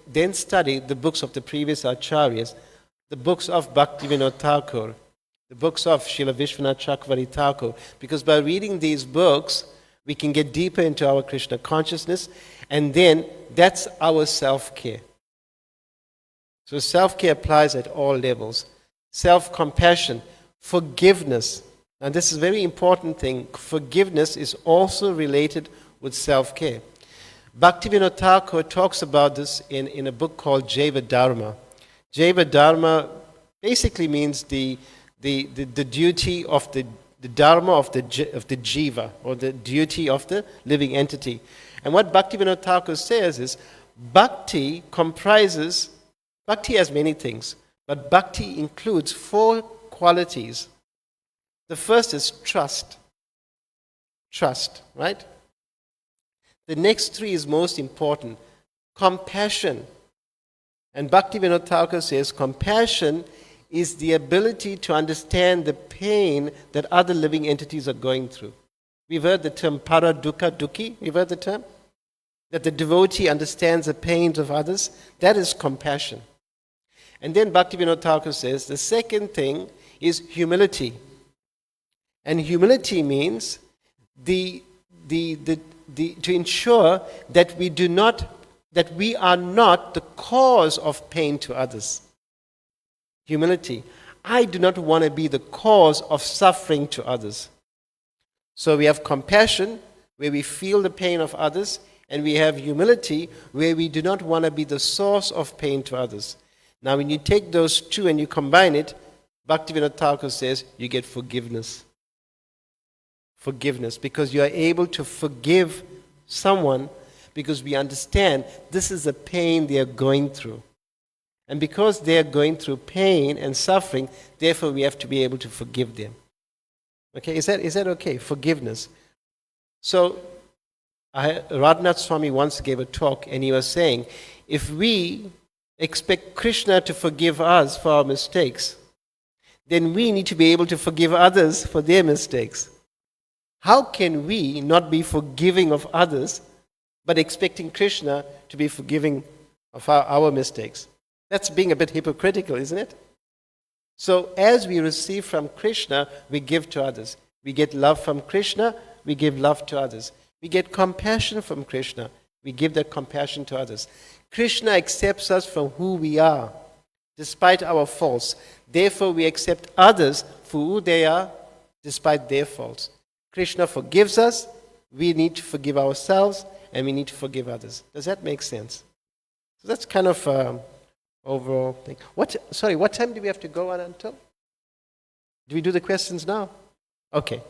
S5: then study the books of the previous acharyas, the books of Bhaktivinoda Thakur, the books of Srila Vishwanath Chakravarti Thakur, because by reading these books, we can get deeper into our Krishna consciousness, and then that's our self-care. So self-care applies at all levels. Self-compassion, forgiveness. And this is a very important thing. Forgiveness is also related with self-care. Bhaktivinoda Thakur talks about this in a book called Jaiva Dharma. Jaiva Dharma basically means the duty of the dharma of the jiva, or the duty of the living entity. And what Bhaktivinoda Thakur says is, bhakti has many things, but bhakti includes 4 qualities. The first is trust. Trust, right? The next 3 is most important. Compassion. And Bhaktivinoda Thakur says compassion is the ability to understand the pain that other living entities are going through. We've heard the term para dukkha dukhi. We've heard the term? That the devotee understands the pains of others. That is compassion. And then Bhaktivinoda Thakur says the second thing is humility. And humility means to ensure that we are not the cause of pain to others. Humility. I do not want to be the cause of suffering to others. So we have compassion, where we feel the pain of others, and we have humility, where we do not want to be the source of pain to others. Now when you take those 2 and you combine it, Bhaktivinoda Thakur says you get forgiveness. Forgiveness, because you are able to forgive someone because we understand this is a pain they are going through. And because they are going through pain and suffering, therefore we have to be able to forgive them. Okay, is that okay? Forgiveness. So, Radhanath Swami once gave a talk and he was saying, if we expect Krishna to forgive us for our mistakes, then we need to be able to forgive others for their mistakes. How can we not be forgiving of others, but expecting Krishna to be forgiving of our mistakes? That's being a bit hypocritical, isn't it? So as we receive from Krishna, we give to others. We get love from Krishna, we give love to others. We get compassion from Krishna, we give that compassion to others. Krishna accepts us from who we are, despite our faults. Therefore, we accept others for who they are, despite their faults. Krishna forgives us, we need to forgive ourselves, and we need to forgive others. Does that make sense? So that's kind of overall thing. What time do we have to go on until? Do we do the questions now? Okay.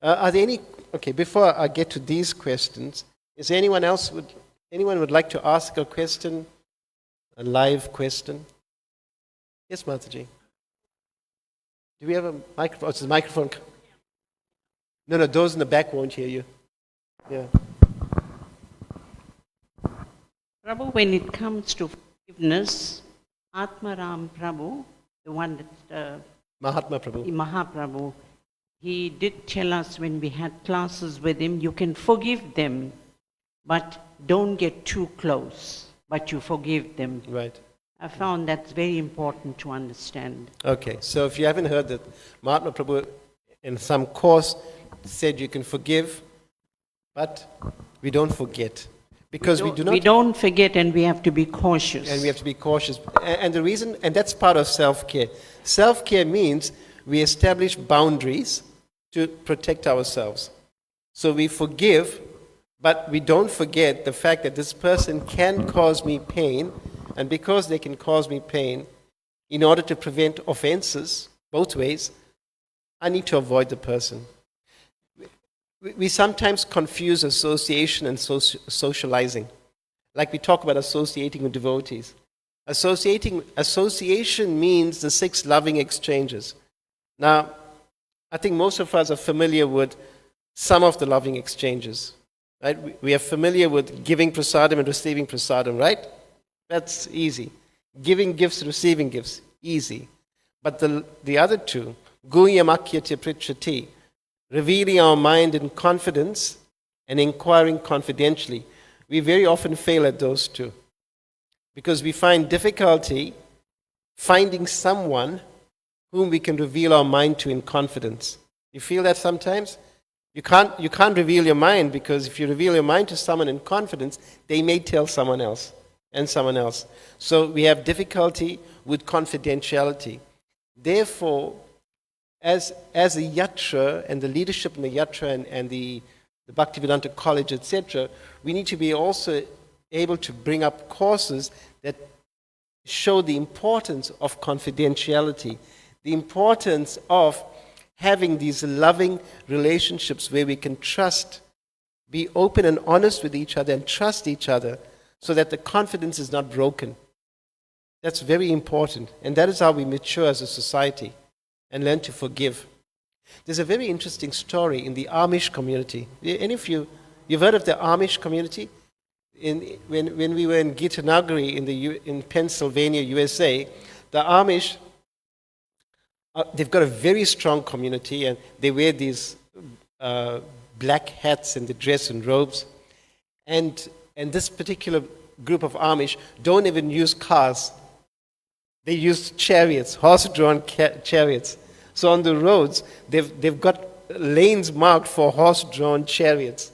S5: Are there any? Okay, before I get to these questions, is there anyone would like to ask a question, a live question? Yes, Mataji. Do we have a microphone? Oh, it's a microphone. No, those in the back won't hear you. Yeah.
S6: Prabhu, when it comes to forgiveness, Atmaram Prabhu, the one that Mahaprabhu, he did tell us when we had classes with him, you can forgive them, but don't get too close, but you forgive them.
S5: Right.
S6: I found that's very important to understand.
S5: Okay, so if you haven't heard that, Mahatma Prabhu in some course said you can forgive, but we don't forget. Because we
S6: don't forget, and we have to be cautious.
S5: And we have to be cautious. And the reason, and that's part of self-care. Self-care means we establish boundaries to protect ourselves. So we forgive, but we don't forget the fact that this person can cause me pain, and because they can cause me pain, in order to prevent offenses, both ways, I need to avoid the person. We sometimes confuse association and socializing. Like we talk about associating with devotees. Association means the 6 loving exchanges. Now, I think most of us are familiar with some of the loving exchanges. Right? We are familiar with giving prasadam and receiving prasadam, right? That's easy. Giving gifts, receiving gifts, easy. But the other two, guhyamakyati prichati, revealing our mind in confidence and inquiring confidentially, we very often fail at those two. Because we find difficulty finding someone whom we can reveal our mind to in confidence. You feel that sometimes? You can't reveal your mind, because if you reveal your mind to someone in confidence, they may tell someone else and someone else. So we have difficulty with confidentiality. Therefore, as a yatra and the leadership in the yatra and the Bhaktivedanta College, etc., we need to be also able to bring up courses that show the importance of confidentiality, the importance of having these loving relationships where we can trust, be open and honest with each other and trust each other so that the confidence is not broken. That's very important. And that is how we mature as a society and learn to forgive. There's a very interesting story in the Amish community. Any of you've heard of the Amish community? When we were in Gitanagari in Pennsylvania, USA, the Amish, they've got a very strong community, and they wear these black hats and they dress in robes. And this particular group of Amish don't even use cars. They use chariots, horse-drawn chariots. So on the roads, they've got lanes marked for horse-drawn chariots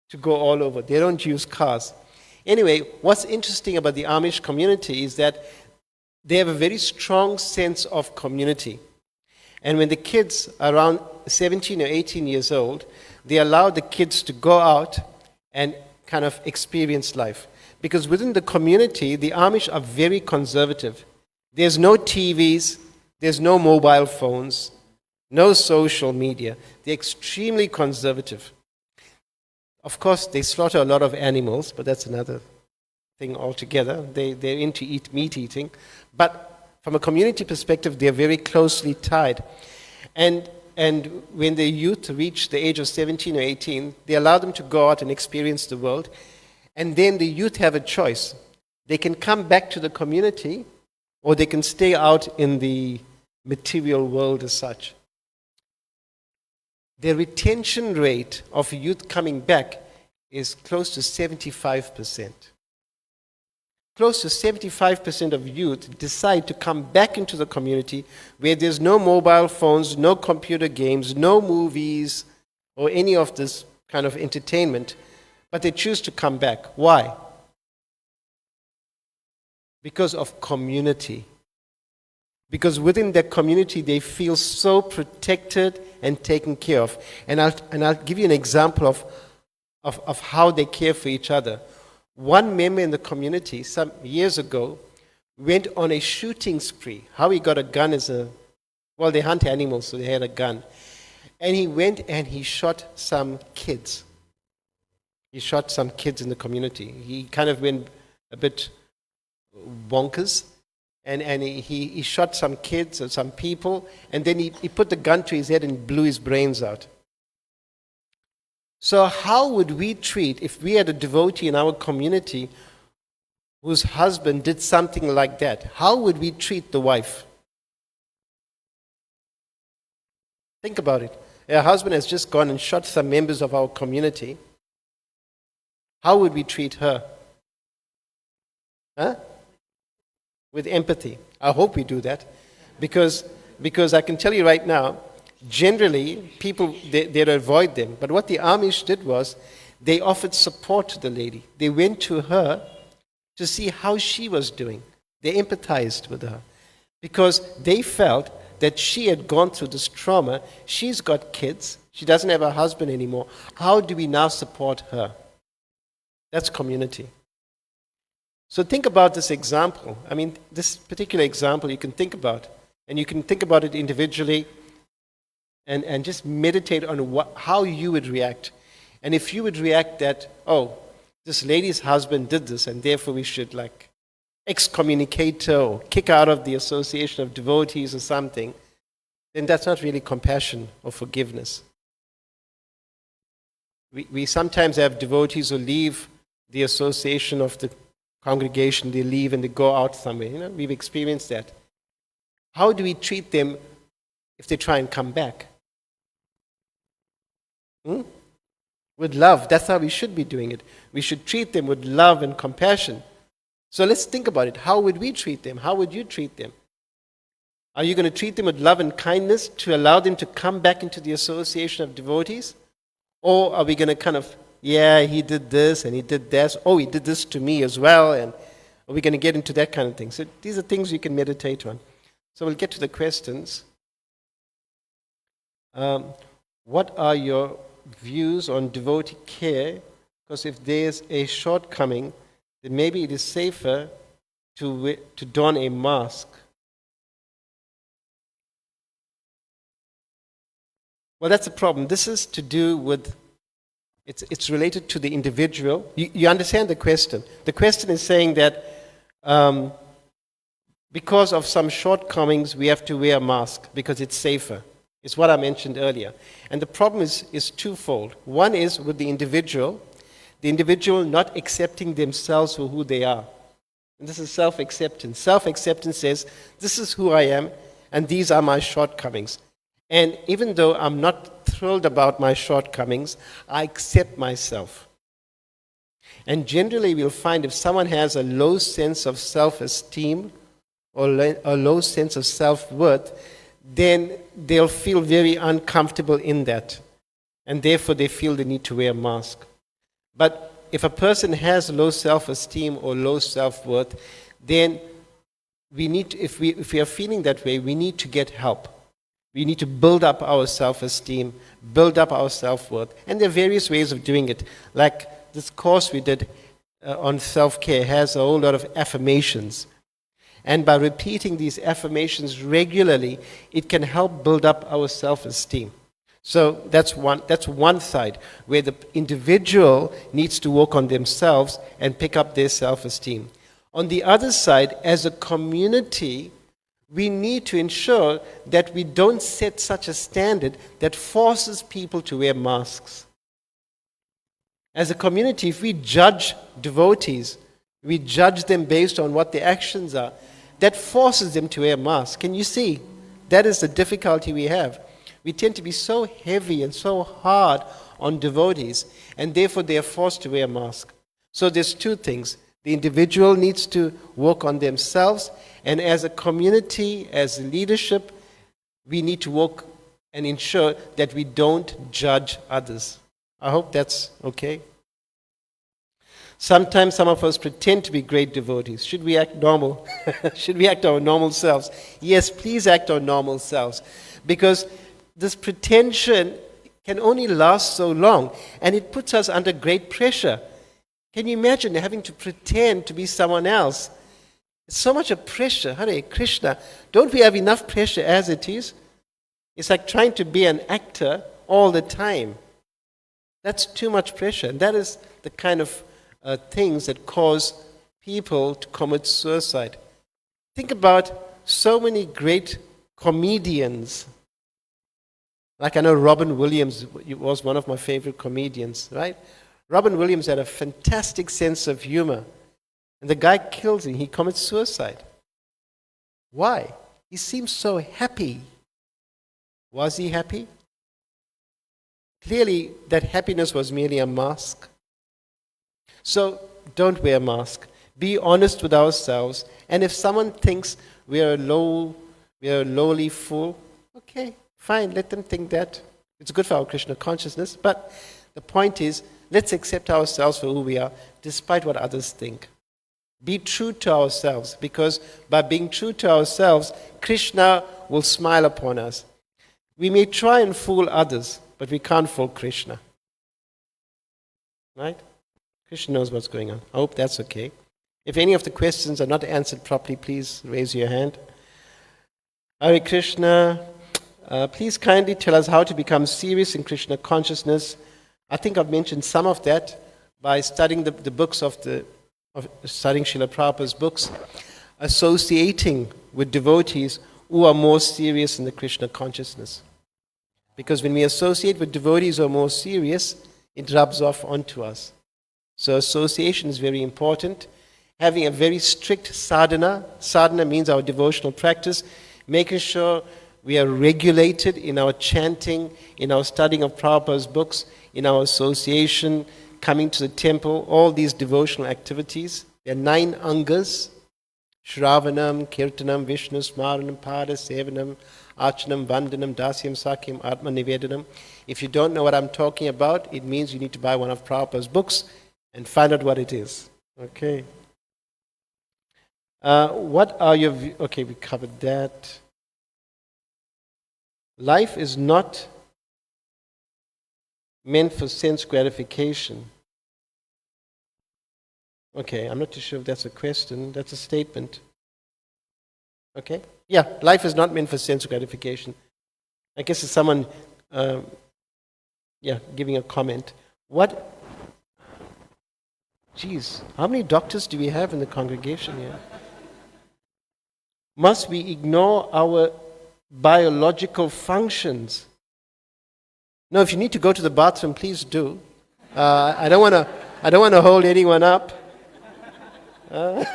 S5: to go all over. They don't use cars. Anyway, what's interesting about the Amish community is that they have a very strong sense of community. And when the kids are around 17 or 18 years old, they allow the kids to go out and kind of experience life. Because within the community, the Amish are very conservative. There's no TVs, there's no mobile phones, no social media. They're extremely conservative. Of course, they slaughter a lot of animals, but that's another thing altogether. They're into meat eating. But from a community perspective, they're very closely tied. And when the youth reach the age of 17 or 18, they allow them to go out and experience the world. And then the youth have a choice. They can come back to the community, or they can stay out in the material world as such. The retention rate of youth coming back is close to 75%. Close to 75% of youth decide to come back into the community where there's no mobile phones, no computer games, no movies, or any of this kind of entertainment, but they choose to come back. Why? Because of community. Because within that community, they feel so protected and taken care of. And I'll give you an example of how they care for each other. One member in the community, some years ago, went on a shooting spree. How he got a gun is they hunt animals, so they had a gun. And he went and he shot some kids. He shot some kids in the community. He kind of went a bit bonkers. And he shot some kids or some people, and then he put the gun to his head and blew his brains out. So how would we treat, if we had a devotee in our community whose husband did something like that, how would we treat the wife? Think about it. Her husband has just gone and shot some members of our community. How would we treat her? Huh? With empathy. I hope we do that, because I can tell you right now, generally people they'd avoid them. But what the Amish did was they offered support to the lady. They went to her to see how she was doing. They empathized with her because they felt that she had gone through this trauma. She's got kids. She doesn't have a husband anymore. How do we now support her? That's community. So think about this example. I mean, this particular example you can think about. And you can think about it individually and just meditate on how you would react. And if you would react that, oh, this lady's husband did this and therefore we should excommunicate her or kick her out of the association of devotees or something, then that's not really compassion or forgiveness. We sometimes have devotees who leave the association of the congregation, they leave and they go out somewhere. We've experienced that. How do we treat them if they try and come back? With love. That's how we should be doing it. We should treat them with love and compassion. So let's think about it. How would we treat them? How would you treat them? Are you going to treat them with love and kindness to allow them to come back into the association of devotees? Or are we going to kind of, yeah, he did this and he did that. Oh, he did this to me as well. And are we going to get into that kind of thing? So these are things you can meditate on. So we'll get to the questions. What are your views on devotee care? Because if there's a shortcoming, then maybe it is safer to don a mask. Well, that's a problem. This is to do with, it's related to the individual. You understand the question. The question is saying that because of some shortcomings, we have to wear a mask because it's safer. It's what I mentioned earlier. And the problem is twofold. One is with the individual not accepting themselves for who they are. And this is self-acceptance. Self-acceptance says, this is who I am, and these are my shortcomings. And even though I'm not thrilled about my shortcomings, I accept myself. And generally we'll find if someone has a low sense of self-esteem or a low sense of self-worth, then they'll feel very uncomfortable in that. And therefore they feel the need to wear a mask. But if a person has low self-esteem or low self-worth, then we need to, if we are feeling that way, we need to get help. We need to build up our self-esteem, build up our self-worth. And there are various ways of doing it. Like this course we did on self-care has a whole lot of affirmations. And by repeating these affirmations regularly, it can help build up our self-esteem. So that's one side, where the individual needs to work on themselves and pick up their self-esteem. On the other side, as a community, we need to ensure that we don't set such a standard that forces people to wear masks. As a community, if we judge devotees, we judge them based on what their actions are, that forces them to wear masks. Can you see? That is the difficulty we have. We tend to be so heavy and so hard on devotees, and therefore they are forced to wear a mask. So there's two things. The individual needs to work on themselves, and as a community, as leadership, we need to work and ensure that we don't judge others. I hope that's okay. Sometimes some of us pretend to be great devotees. Should we act normal? Should we act our normal selves? Yes, please act our normal selves. Because this pretension can only last so long, and it puts us under great pressure. Can you imagine having to pretend to be someone else? It's so much of pressure. Hare Krishna. Don't we have enough pressure as it is? It's like trying to be an actor all the time. That's too much pressure. And that is the kind of things that cause people to commit suicide. Think about so many great comedians. Like I know Robin Williams was one of my favorite comedians, right? Robin Williams had a fantastic sense of humor. And the guy kills him. He commits suicide. Why? He seems so happy. Was he happy? Clearly, that happiness was merely a mask. So, don't wear a mask. Be honest with ourselves. And if someone thinks we are a lowly fool, okay, fine, let them think that. It's good for our Krishna consciousness. But the point is, let's accept ourselves for who we are, despite what others think. Be true to ourselves, because by being true to ourselves, Krishna will smile upon us. We may try and fool others, but we can't fool Krishna. Right? Krishna knows what's going on. I hope that's okay. If any of the questions are not answered properly, please raise your hand. Hare Krishna. Please kindly tell us how to become serious in Krishna consciousness. I think I've mentioned some of that by studying the books of the of studying Srila Prabhupada's books, associating with devotees who are more serious in the Krishna consciousness. Because when we associate with devotees who are more serious, it rubs off onto us. So association is very important. Having a very strict sadhana means our devotional practice, making sure we are regulated in our chanting, in our studying of Prabhupada's books, in our association, coming to the temple, all these devotional activities. There are 9 angas: Shravanam, Kirtanam, Vishnu, Smaranam, Pada, Sevanam, Archanam, Vandanam, Dasyam, Sakyam, Atma Nivedanam. If you don't know what I'm talking about, it means you need to buy one of Prabhupada's books and find out what it is. Okay. What are your views? Okay, we covered that. Life is not meant for sense gratification. Okay, I'm not too sure if that's a question. That's a statement. Okay? Yeah, life is not meant for sense gratification. I guess it's someone, giving a comment. What? Geez, how many doctors do we have in the congregation here? Must we ignore our biological functions? No, if you need to go to the bathroom, please do. I don't want to hold anyone up. I'm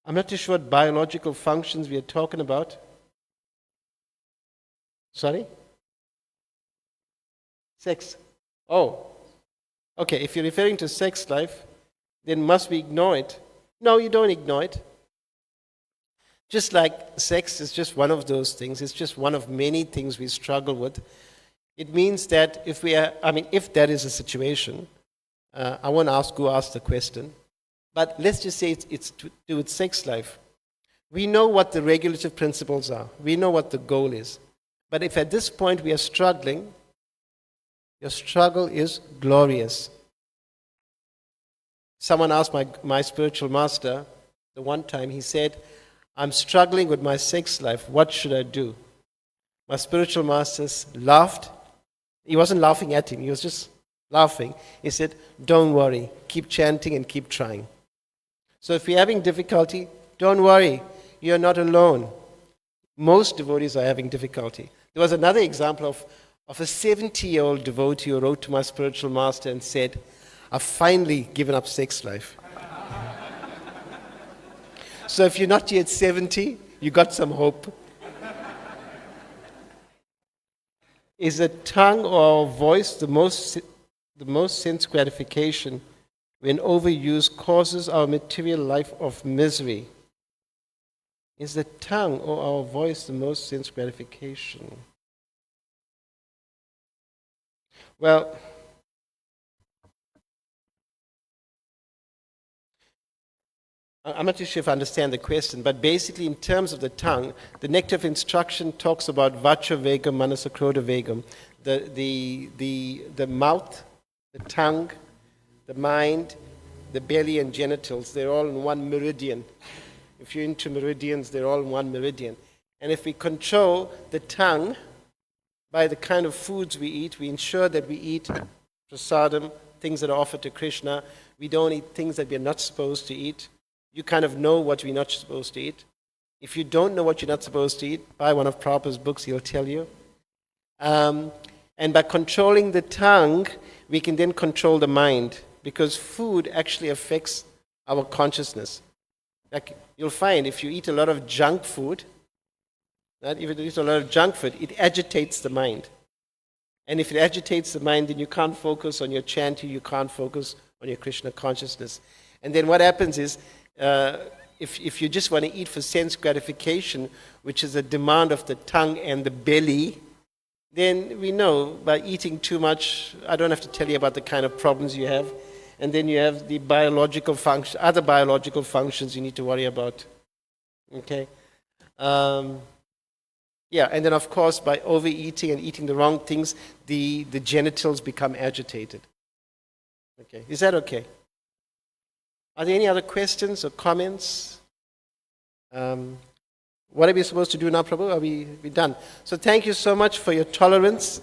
S5: not too sure what biological functions we are talking about. Sorry? Sex. Oh. Okay, if you're referring to sex life, then must we ignore it? No, you don't ignore it. Just like sex is just one of those things, it's just one of many things we struggle with. It means that if that is a situation, I won't ask who asked the question, but let's just say it's to do with sex life. We know what the regulative principles are. We know what the goal is. But if at this point we are struggling, your struggle is glorious. Someone asked my spiritual master, the one time, he said, I'm struggling with my sex life. What should I do? My spiritual master laughed. He wasn't laughing at him. He was just laughing. He said, don't worry. Keep chanting and keep trying. So if you're having difficulty, don't worry. You're not alone. Most devotees are having difficulty. There was another example of a 70-year-old devotee who wrote to my spiritual master and said, I've finally given up sex life. So if you're not yet 70, you got some hope. Is the tongue or voice the most sense gratification when overused causes our material life of misery? Is the tongue or our voice the most sense gratification? Well, I'm not too sure if I understand the question, but basically in terms of the tongue, the nectar of instruction talks about vacha vegam, manasa krodha vegam. The mouth, the tongue, the mind, the belly and genitals, they're all in one meridian. If you're into meridians, they're all in one meridian. And if we control the tongue by the kind of foods we eat, we ensure that we eat prasadam, things that are offered to Krishna. We don't eat things that we're not supposed to eat. You kind of know what we're not supposed to eat. If you don't know what you're not supposed to eat, buy one of Prabhupada's books, he'll tell you. And by controlling the tongue, we can then control the mind, because food actually affects our consciousness. Like you'll find if you eat a lot of junk food, right, if you eat a lot of junk food, it agitates the mind. And if it agitates the mind, then you can't focus on your chanting, you can't focus on your Krishna consciousness. And then what happens is, if you just want to eat for sense gratification, which is a demand of the tongue and the belly, then we know by eating too much, I don't have to tell you about the kind of problems you have. And then you have the biological function, other biological functions you need to worry about. Okay? And then of course by overeating and eating the wrong things, the genitals become agitated. Okay, is that okay? Are there any other questions or comments? What are we supposed to do now, Prabhu? Are we done? So thank you so much for your tolerance.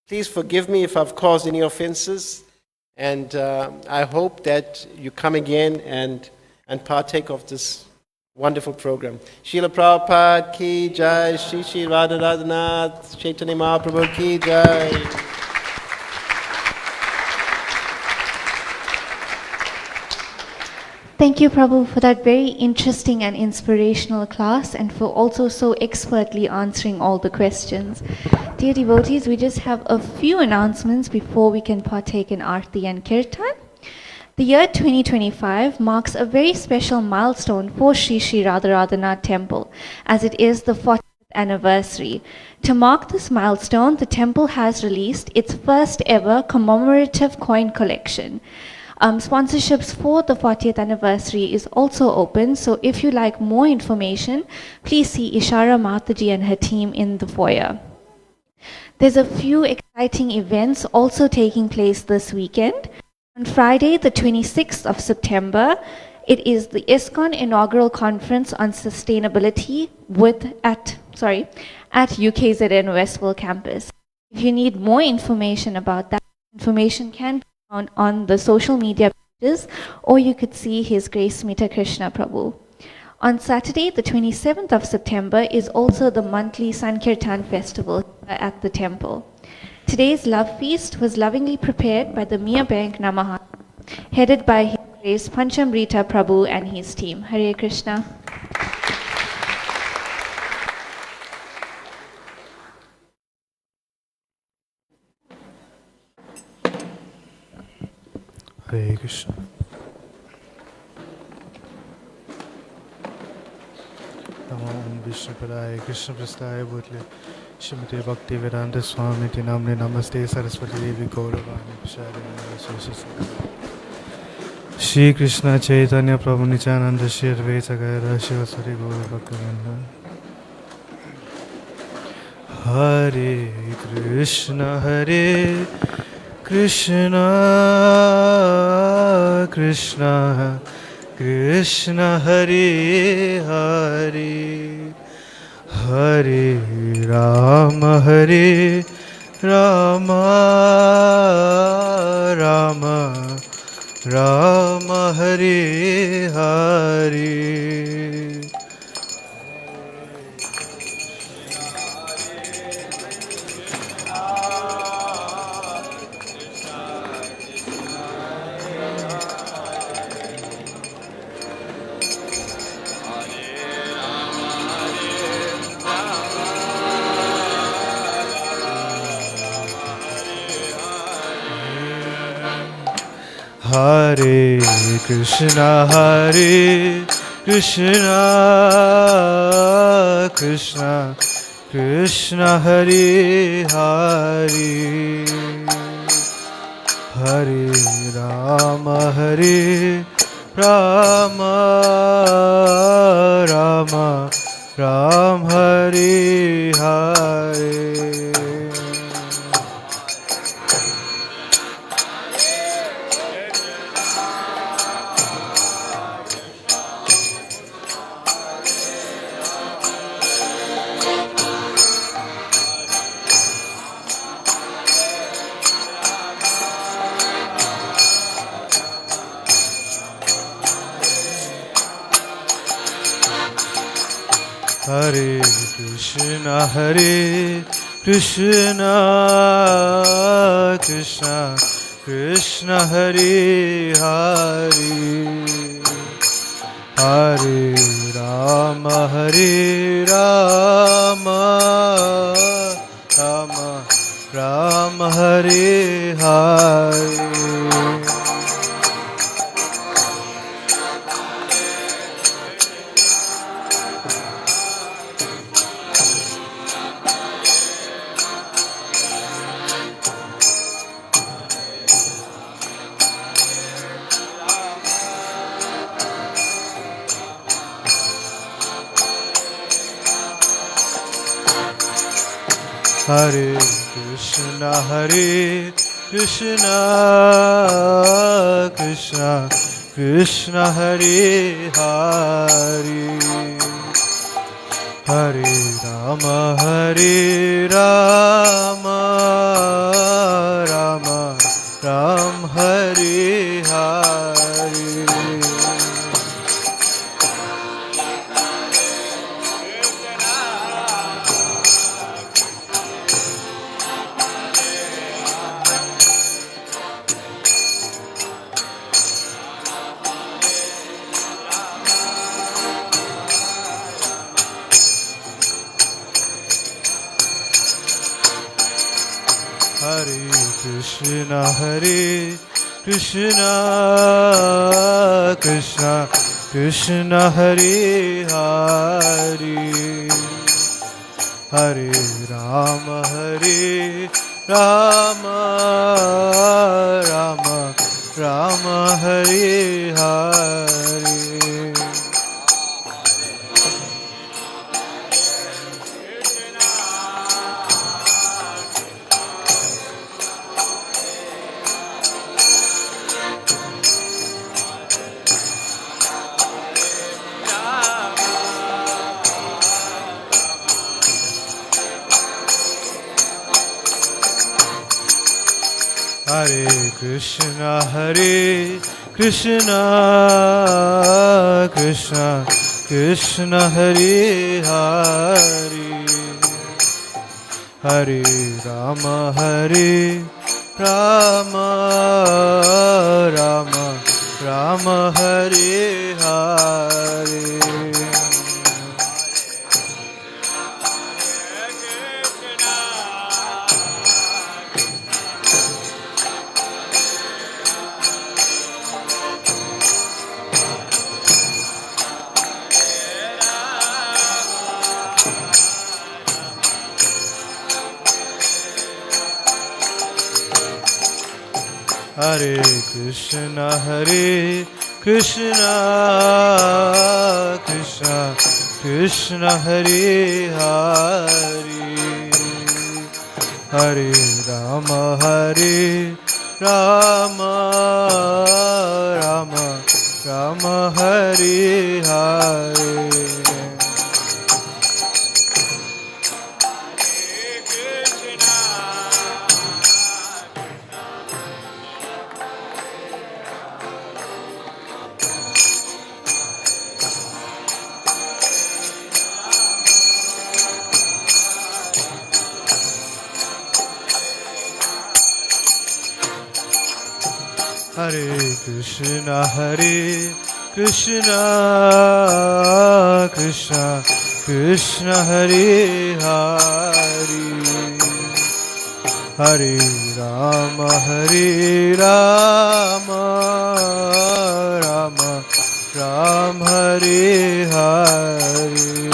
S5: Please forgive me if I've caused any offenses. And I hope that you come again and partake of this wonderful program. Srila Prabhupada ki jai, Shri Shri Radha Radhanath, Chaitanya Mahaprabhu ki jai.
S3: Thank you, Prabhu, for that very interesting and inspirational class and for also so expertly answering all the questions. Dear devotees, we just have a few announcements before we can partake in Aarti and Kirtan. The year 2025 marks a very special milestone for Sri Sri Radharadhanath Temple, as it is the 40th anniversary. To mark this milestone, the temple has released its first ever commemorative coin collection. Sponsorships for the 40th anniversary is also open, so if you like more information, please see Ishara Mataji and her team in the foyer. There's a few exciting events also taking place this weekend. On Friday, the 26th of September, it is the ISKCON inaugural conference on sustainability at UKZN Westville campus. If you need more information about that, information can be found on the social media pages, or you could see His Grace Mita Krishna Prabhu. On Saturday, the 27th of September, is also the monthly Sankirtan festival at the temple. Today's love feast was lovingly prepared by the Mia Bank Namaha, headed by His Grace Panchamrita Prabhu and his team. Hare Krishna.
S1: Hare Krishna. Om Vishnu Padaya Krishna Prastaya Bhutle Shrimate Bhakti Vedanta Swami Ti Namne Namaste Saraswati Devi Gauravani Prasadi Shri Krishna Chaitanya Prabhu Nityananda Shri Advaita Gadadhar Shivasari Gaura Bhaktivinoda Hare Krishna Hare Krishna Krishna Krishna Hare Hare Hare Rama Hare Rama Rama Rama Hare Hare Hare Krishna Hare Krishna Krishna Krishna Hare Hare Hare Rama Hare Rama Rama Ram Hare Hare Hare Krishna Hare Krishna Krishna Krishna Hare Hare Hare Rama Hare Rama Rama Rama Hare Hare Hare Krishna Hare Krishna Krishna Krishna Hare Hare Hare Rama Hare Rama Rama Ram Hare Hare Krishna, Hare Krishna, Krishna Krishna, Hare Hare, Hare Rama, Hare Rama, Rama Rama, Hare Hare. Hare Krishna, Hare Krishna, Krishna Krishna, Hare Hare, Hare Rama, Hare Rama, Rama Rama, Hare Hare. Hare Krishna, Hare Krishna, Krishna Krishna, Hare Hare, Hare Rama, Hare Rama, Rama Rama, Hare Hare. Hare Krishna, Hare Krishna, Krishna Krishna, Hare Hare, Hare Rama, Hare Rama, Rama Rama, Hare Hare.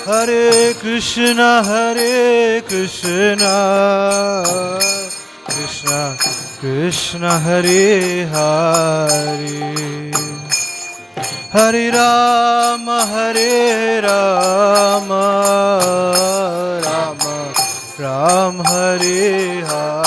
S1: Hare Krishna, Hare Krishna, Krishna Krishna, Hare Hare, Hare Rama, Hare Rama, Rama Rama, Hare Hare.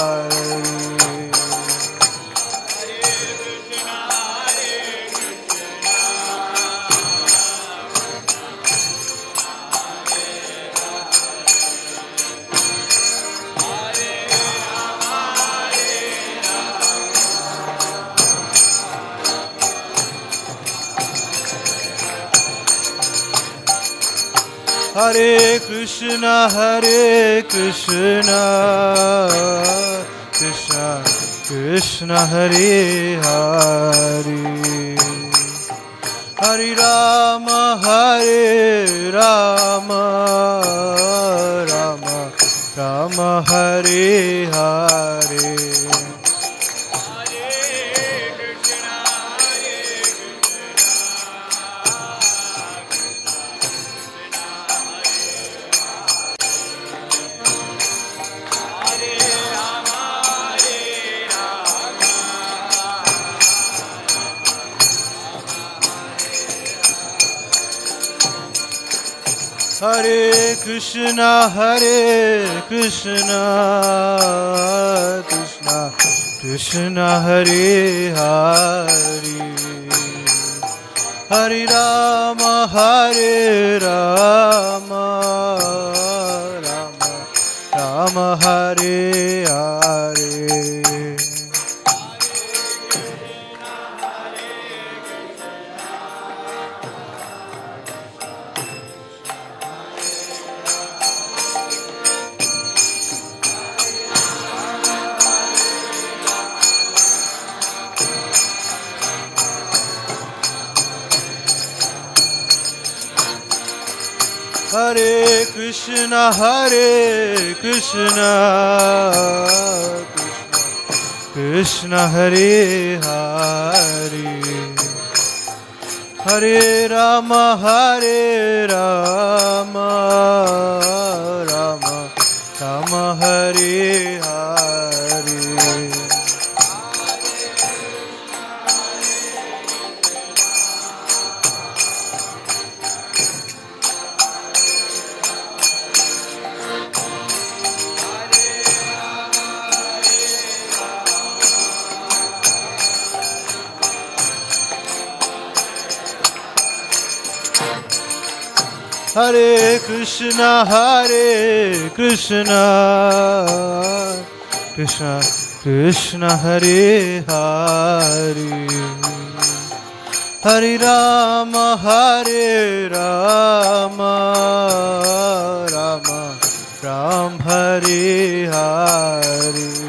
S1: Hare Krishna, Hare Krishna, Krishna Krishna, Hare Hare, Hare Rama, Hare Rama, Rama Rama, Hare Hare. Hare Krishna, Hare Krishna, Krishna Krishna, Hare Hare, Hare Rama, Hare Rama, Rama Rama, Hare Hare. Hare Krishna, Hare Krishna, Krishna Krishna, Hare Hare, Hare Rama, Hare Rama, Rama Rama, Hare Hare. Hare Krishna, Hare Krishna, Krishna Krishna, Hare Hare, Hare Rama, Hare Rama, Rama Ram, Hare Hare.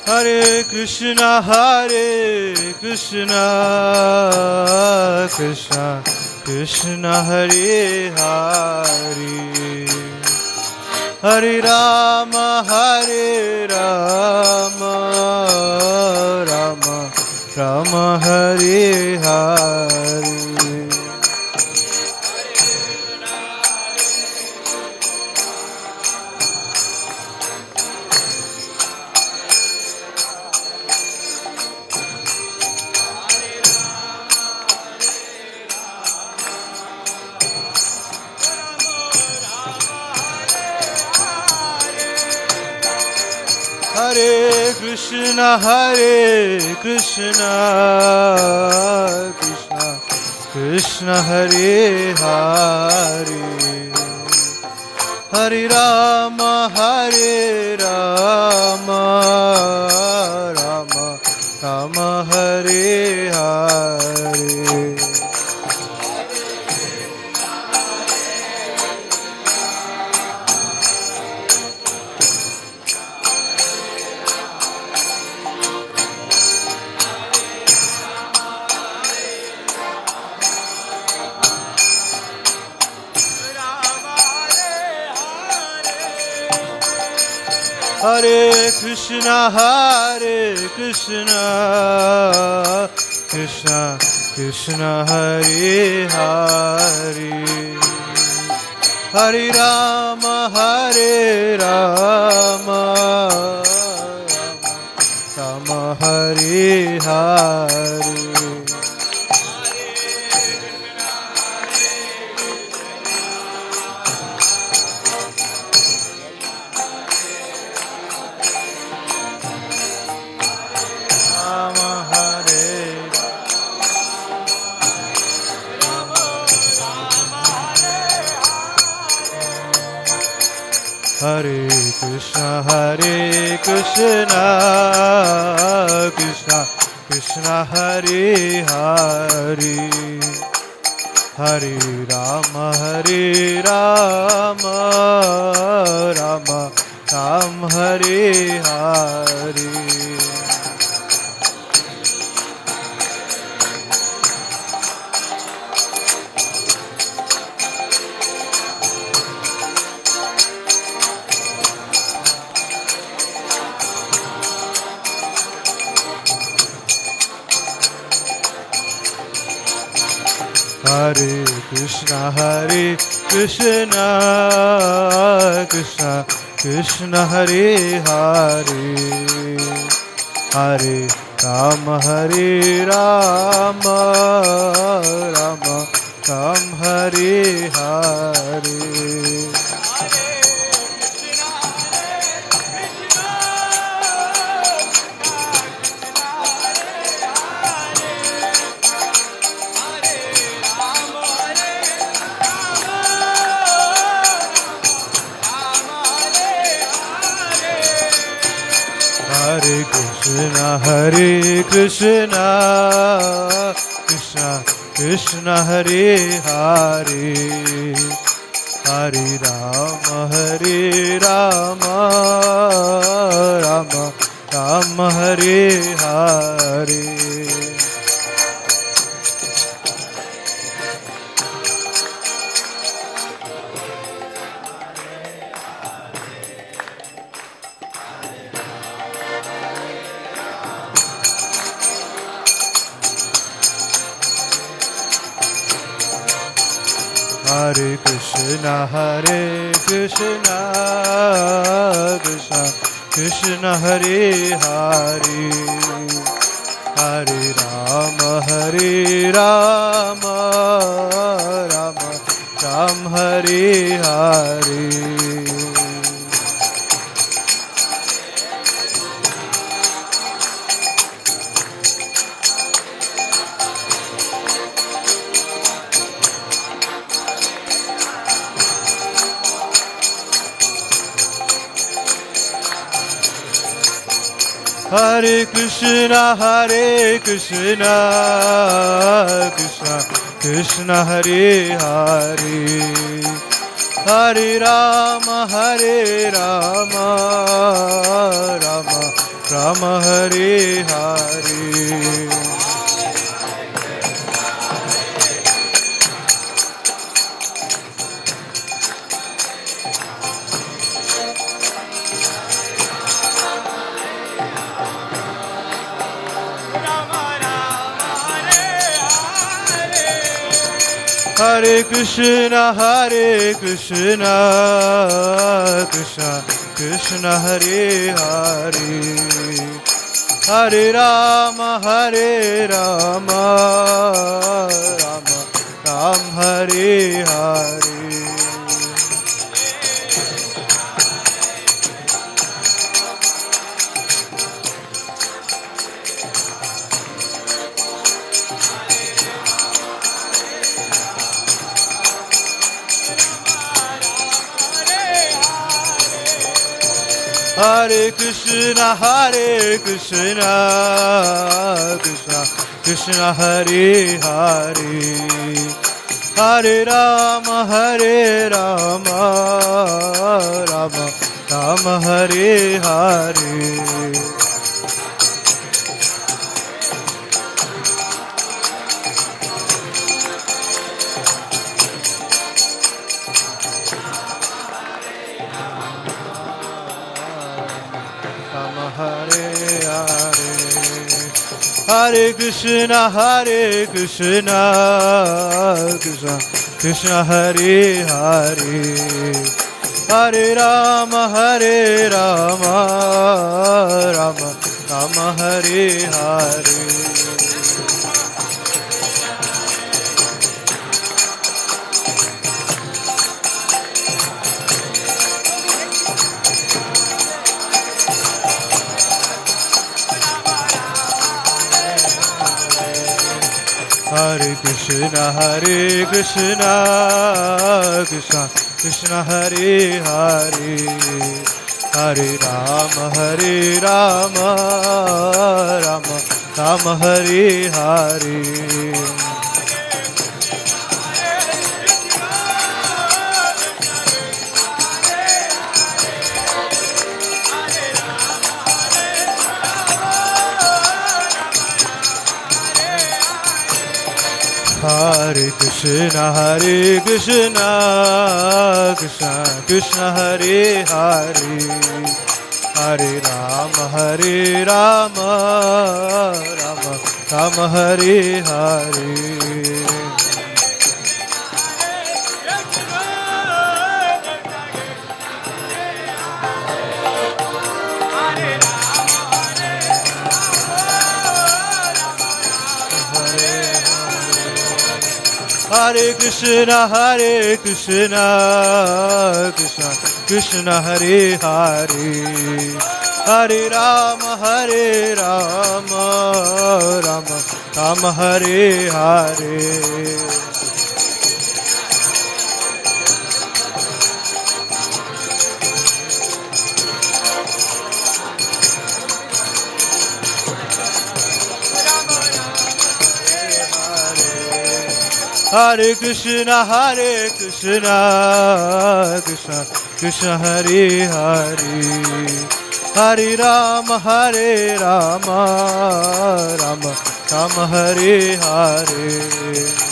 S1: Hare Krishna, Hare Krishna, Krishna Krishna, Hare Hare, Hare Rama, Hare Rama, Rama Rama, Hare Hare. Hare Krishna, Hare Krishna, Krishna Krishna, Hare Hare, Hare Rama, Hare Rama, Rama Rama, Hare Hare. Hare Krishna, Hare Krishna, Krishna Krishna, Hare Hare, Hare Rama, Hare Rama, Rama Hare Hare. Hare Krishna, Hare Krishna, Krishna Krishna, Hare Hare, Hare Rama, Hare Rama, Rama Ram, Hare Hare. Hare Krishna, Hare Krishna, Krishna Krishna, Hare Hare, Hare Rama, Hare Rama, Rama Ram, Hare Hare. Hare Krishna Hare Krishna Krishna Krishna Hare Hare Hare Rama Hare Rama Rama Rama Hare Hare Hare Krishna Krishna Krishna Hare Hare Hare Rama Rama Ram Hare Hare Hare Krishna Krishna Krishna Hare Hare Hare Rama Rama Hare Hare Hare Krishna Krishna Krishna Hare Hare Hare Rama Ram Hare Hare Hare Krishna Krishna Krishna Hare Hare Hare Rama Rama Hare Hare Hare Krishna Krishna Krishna Hare Hare Hare Rama Rama Hare Hare Hare Krishna Krishna Krishna Hare Hare Hare Rama Rama Hare Hare Hare Krishna Krishna Krishna Hare Hare Hare Rama Rama Hare Hare Hare Krishna Krishna Krishna Hare Hare Hare Rama Rama Hare Hare Hare Krishna, Krishna Krishna Hare Hare, Hare Rama, Rama Rama Hare Hare.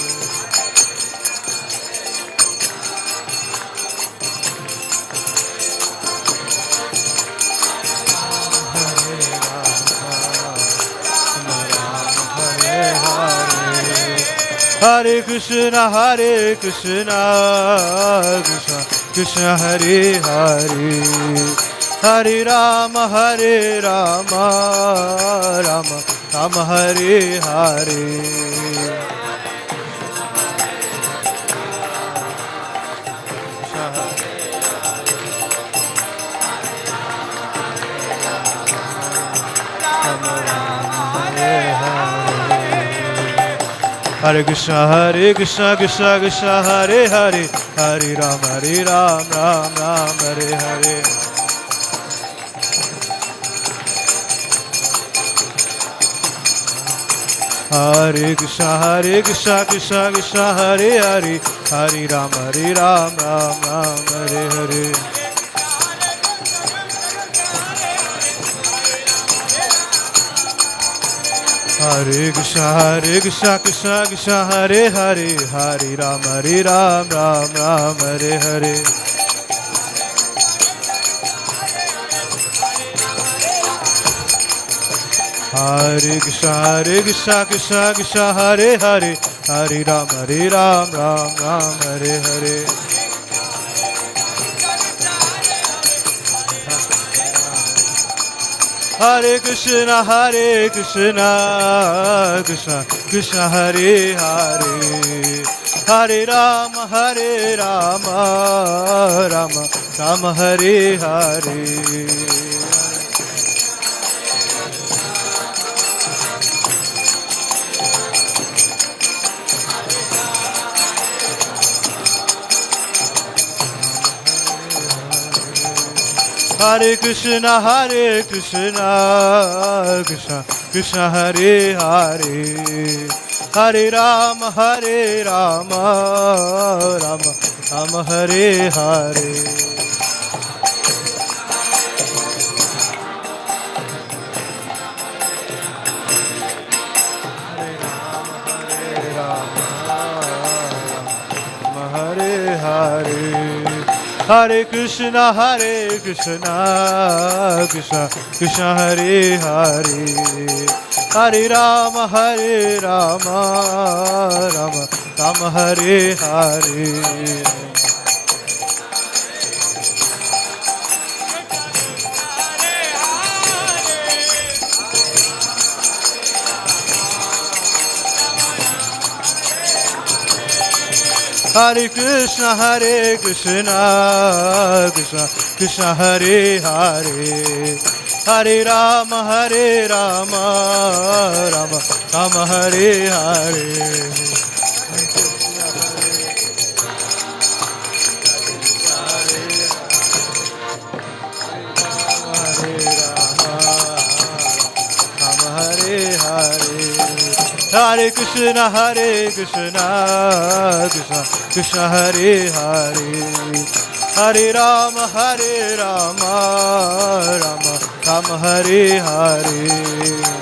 S1: Hare Krishna, Krishna Krishna Hare Hare, Hare Rama, Rama Rama Hare Hare. Hare Krishna, Krishna Krishna Hare Hare, Hare Rama, Ram Ram Hare Hare. Hare Krishna, Krishna Krishna Hare Hare, Hare Rama, Ram Ram Hare Hare. Hare Krishna, Krishna Hare Hare, Hare Rama, Ram Ram Hare Hare. Hare Krishna, Krishna Hare Hare, Hare Rama, Ram Hare Hare. Hare Krishna, Krishna Krishna Hare Hare, Hare Rama, Rama Hare Hare. Hare Krishna, Krishna Krishna Hare Hare, Hare Rama, Rama Hare Hare. Hare Krishna, Krishna Krishna Hare Hare, Hare Rama, Rama Hare Hare. Hare Krishna, Krishna Krishna Hare Hare, Hare Rama, Rama Hare Hare.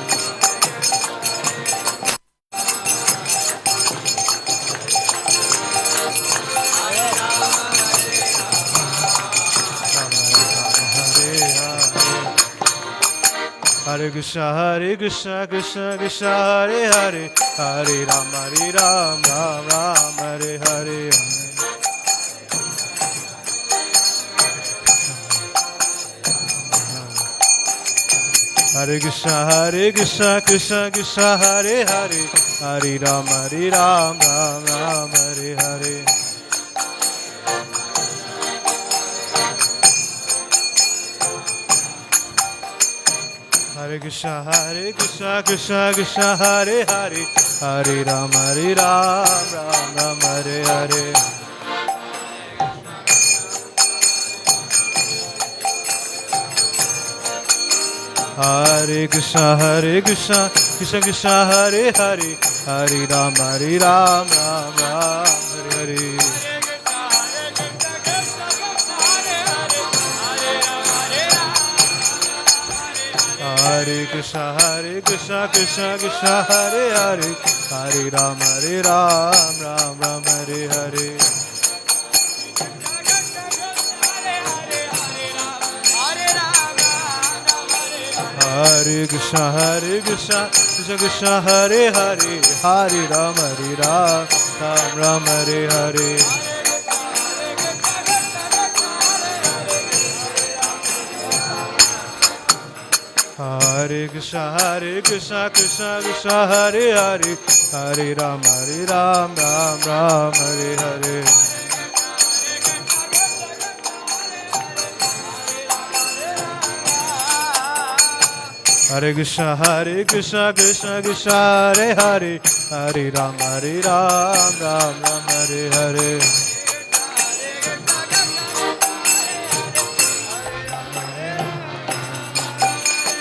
S1: Hare Krishna, Krishna Krishna Hare Hare, Hare Rama, Rama Hare Hare. Hare Krishna, Krishna Krishna Hare Hare, Hare Rama, Ram Hare Hare. Hare Krishna, Krishna Krishna Hare Hare, Hare Rama, Ram Hare Hare. Hare Krishna, Krishna Krishna Hare Hare, Hare Rama, Ram Hare Hare. Hare Krishna, Krishna Krishna Hare Hare, Hare Rama, Ram Krishna Krishna Krishna Hare Hare Hare Ram Ram Ram Hare Hare Hare Krishna Krishna Krishna Hare Hare Hare Ram Ram Ram Hare Hare Hare Krishna Krishna Krishna Hare Hare Hare Ram Ram Ram Hare Hare Hare Krishna Krishna Krishna Hare Hare Hare Ram Ram Hare Hare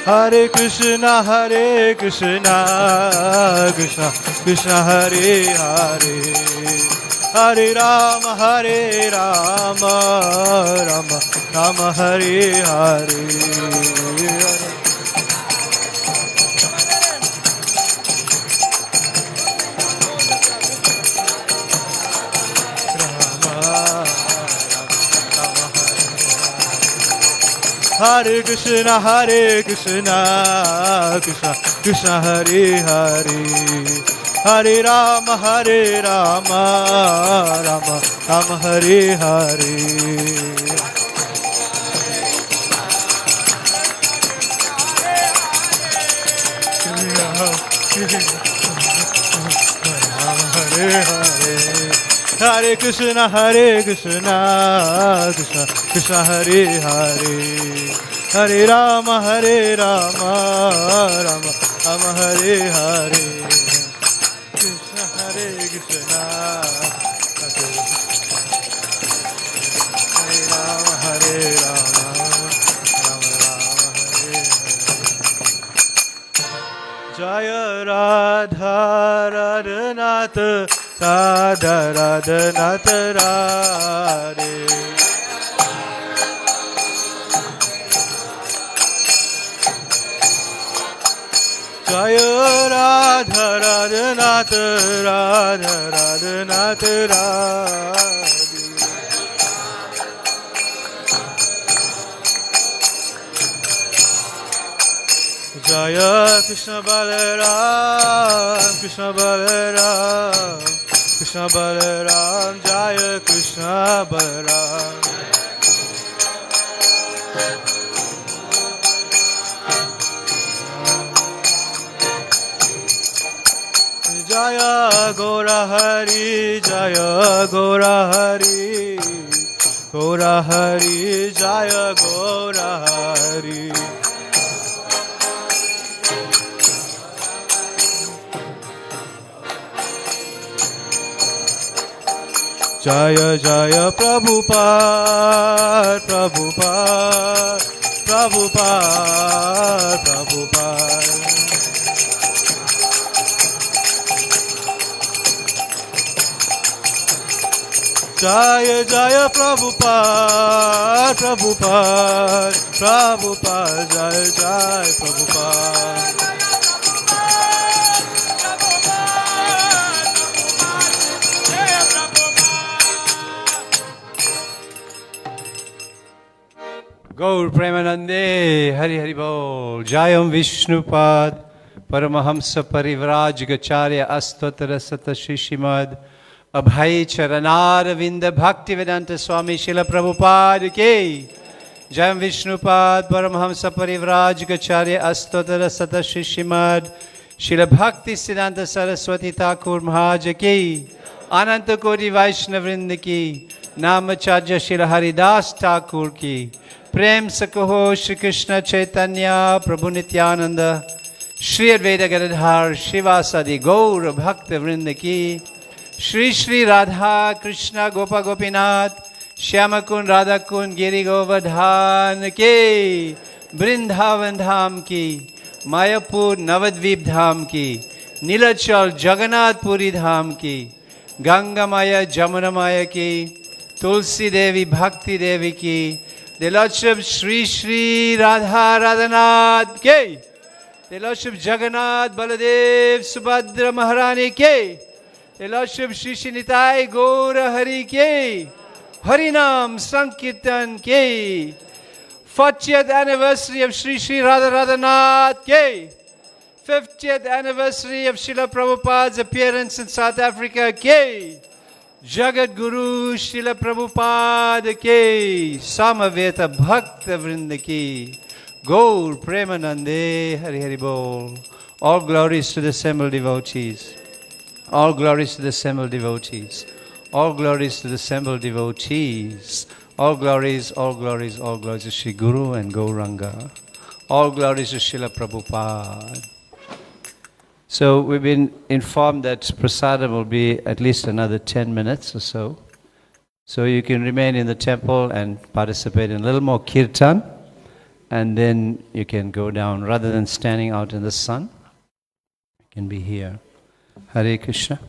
S1: Hare Krishna Krishna Krishna Hare Hare Hare Ram Ram Hare Hare Hare Krishna Krishna Krishna Hare Hare Hare Ram Ram Hare Hare Hare Krishna Krishna Krishna Hare Hare Hare Ram Ram Hare Hare Krishna Hare Krishna Hare Ram Ram Hare Hare Jaya Radha Radhanath Radha Radhanath Radhe Jaya Radha Radhanath Radha Radhanath Radhe Jaya Krishna Balaram Krishna Balaram Krishna Balaram Jaya Krishna Balaram Jaya Gora Hari Jaya Gora Hari Gora Hari Jaya Gora Hari Jaya Jaya Prabhupada Prabhupada Prabhupada Prabhupada Jaya Jaya Prabhupada Prabhupada Prabhupada Jaya Jaya Prabhupada
S7: Gaur Premanande, Hari Hari Bol, Jayam Vishnupad, Paramahamsa Parivrajgacharya Astvatara Sata Shishimad, Abhay Charanara Vinda Bhaktivedanta Swami Srila Prabhupada Ki, Jayam Vishnupad, Paramahamsa Parivrajgacharya Astvatara Sata Shishimad, Srila Bhakti Siddhanta Saraswati Thakur Maharaj Ki, Ananta Koti Vaishnavrinda Ki, Namacharya Srila Haridas Thakur Ki, प्रेम से कहो श्री कृष्ण चैतन्य प्रभु नित्यानंद श्री अद्वैत गदाधर शिवासादि गौर भक्त वृंद की श्री श्री राधा कृष्ण गोपा गोपीनाथ श्याम कुंड राधा कुंड गिरि गोवर्धन के वृंदावन धाम की मायापुर नवद्वीप धाम की नीलाचल जगन्नाथपुरी धाम की गंगा माया जमुना माया की तुलसी देवी भक्ति देवी की The Lordship Shri Shri Radha Radhanath Ki Their Lordship Jagannath, Baladev, Subhadra Maharani ke. Their Lordship Shri Shinitai, Gaura Hari ke. Harinam Sankirtan ke. 40th anniversary of Sri Sri Radha Radhanath ke. 50th anniversary of Srila Prabhupada's appearance in South Africa ke. Jagat Guru Srila Prabhupada ke. Samaveta Bhakta Vrinda ke. Gaur Premanande Hari Hari Bol. All glories to the assembled devotees. All glories to the assembled devotees. All glories to the assembled devotees. All glories, all glories, all glories to Shri Guru and Gauranga. All glories to Srila Prabhupada. So we've been informed that prasadam will be at least another 10 minutes or so. So you can remain in the temple and participate in a little more kirtan. And then you can go down. Rather than standing out in the sun, you can be here. Hare Krishna.